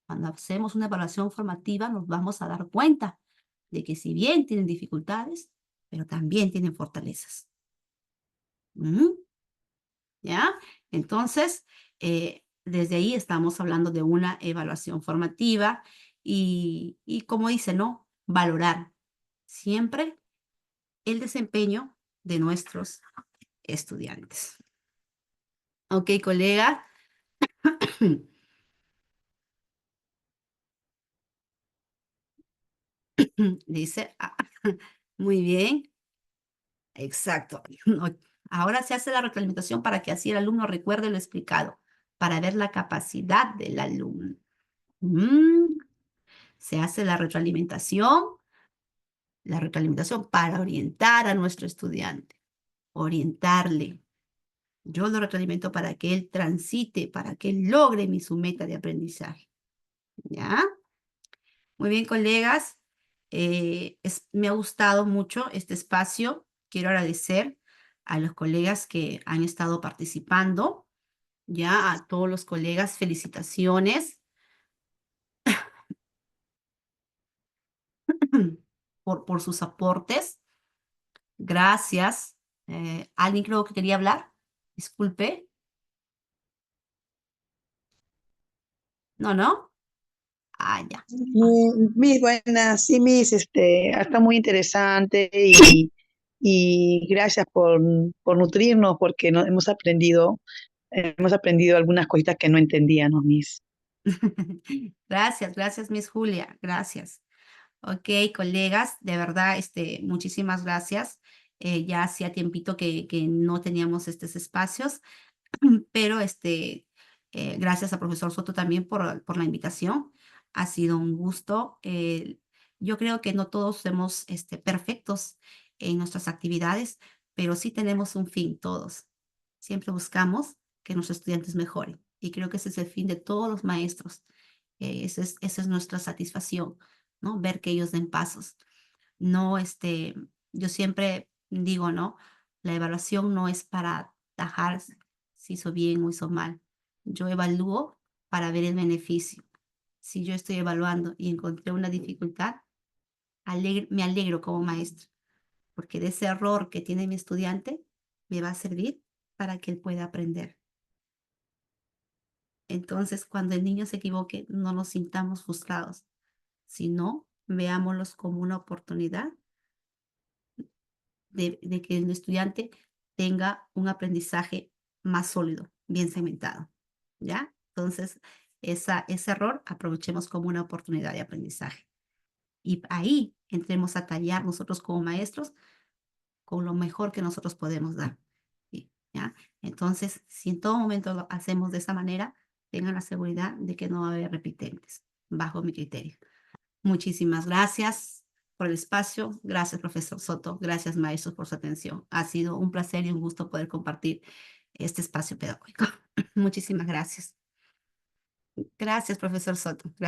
cuando hacemos una evaluación formativa nos vamos a dar cuenta de que si bien tienen dificultades, pero también tienen fortalezas. ¿Mm? ¿Ya? Entonces, desde ahí estamos hablando de una evaluación formativa y como dice, ¿no? Valorar siempre el desempeño de nuestros estudiantes. Ok, colega. Dice, muy bien, exacto. Ahora se hace la retroalimentación para que así el alumno recuerde lo explicado, para ver la capacidad del alumno. Se hace la retroalimentación para orientar a nuestro estudiante, orientarle. Yo lo retroalimento para que él transite, para que él logre su meta de aprendizaje. ¿Ya? Muy bien, colegas. Me ha gustado mucho este espacio. Quiero agradecer a los colegas que han estado participando. Ya, a todos los colegas, felicitaciones por sus aportes. Gracias. ¿Alguien creo que quería hablar? Disculpe. No, ¿no? Ah, ya. Mis buenas, sí, está muy interesante y gracias por nutrirnos porque hemos aprendido algunas cositas que no entendíamos, Miss. Gracias, Miss Julia. Gracias. Ok, colegas, de verdad, muchísimas gracias. Ya hacía tiempito que no teníamos estos espacios, pero gracias al profesor Soto también por la invitación. Ha sido un gusto. Yo creo que no todos somos perfectos en nuestras actividades, pero sí tenemos un fin todos. Siempre buscamos que nuestros estudiantes mejoren y creo que ese es el fin de todos los maestros. Esa es nuestra satisfacción, ¿no? Ver que ellos den pasos. No, yo siempre digo, ¿no? La evaluación no es para tajar si hizo bien o hizo mal. Yo evalúo para ver el beneficio. Si yo estoy evaluando y encontré una dificultad, me alegro como maestro, porque de ese error que tiene mi estudiante me va a servir para que él pueda aprender. Entonces, cuando el niño se equivoque, no nos sintamos frustrados, sino veámoslos como una oportunidad de que el estudiante tenga un aprendizaje más sólido, bien cementado, ¿ya? Entonces, ese error aprovechemos como una oportunidad de aprendizaje. Y ahí entremos a tallar nosotros como maestros con lo mejor que nosotros podemos dar, ¿sí? ¿Ya? Entonces, si en todo momento lo hacemos de esa manera, tengan la seguridad de que no va a haber repitentes, bajo mi criterio. Muchísimas gracias por el espacio. Gracias, profesor Soto. Gracias, maestros, por su atención. Ha sido un placer y un gusto poder compartir este espacio pedagógico. Muchísimas gracias. Gracias, profesor Soto.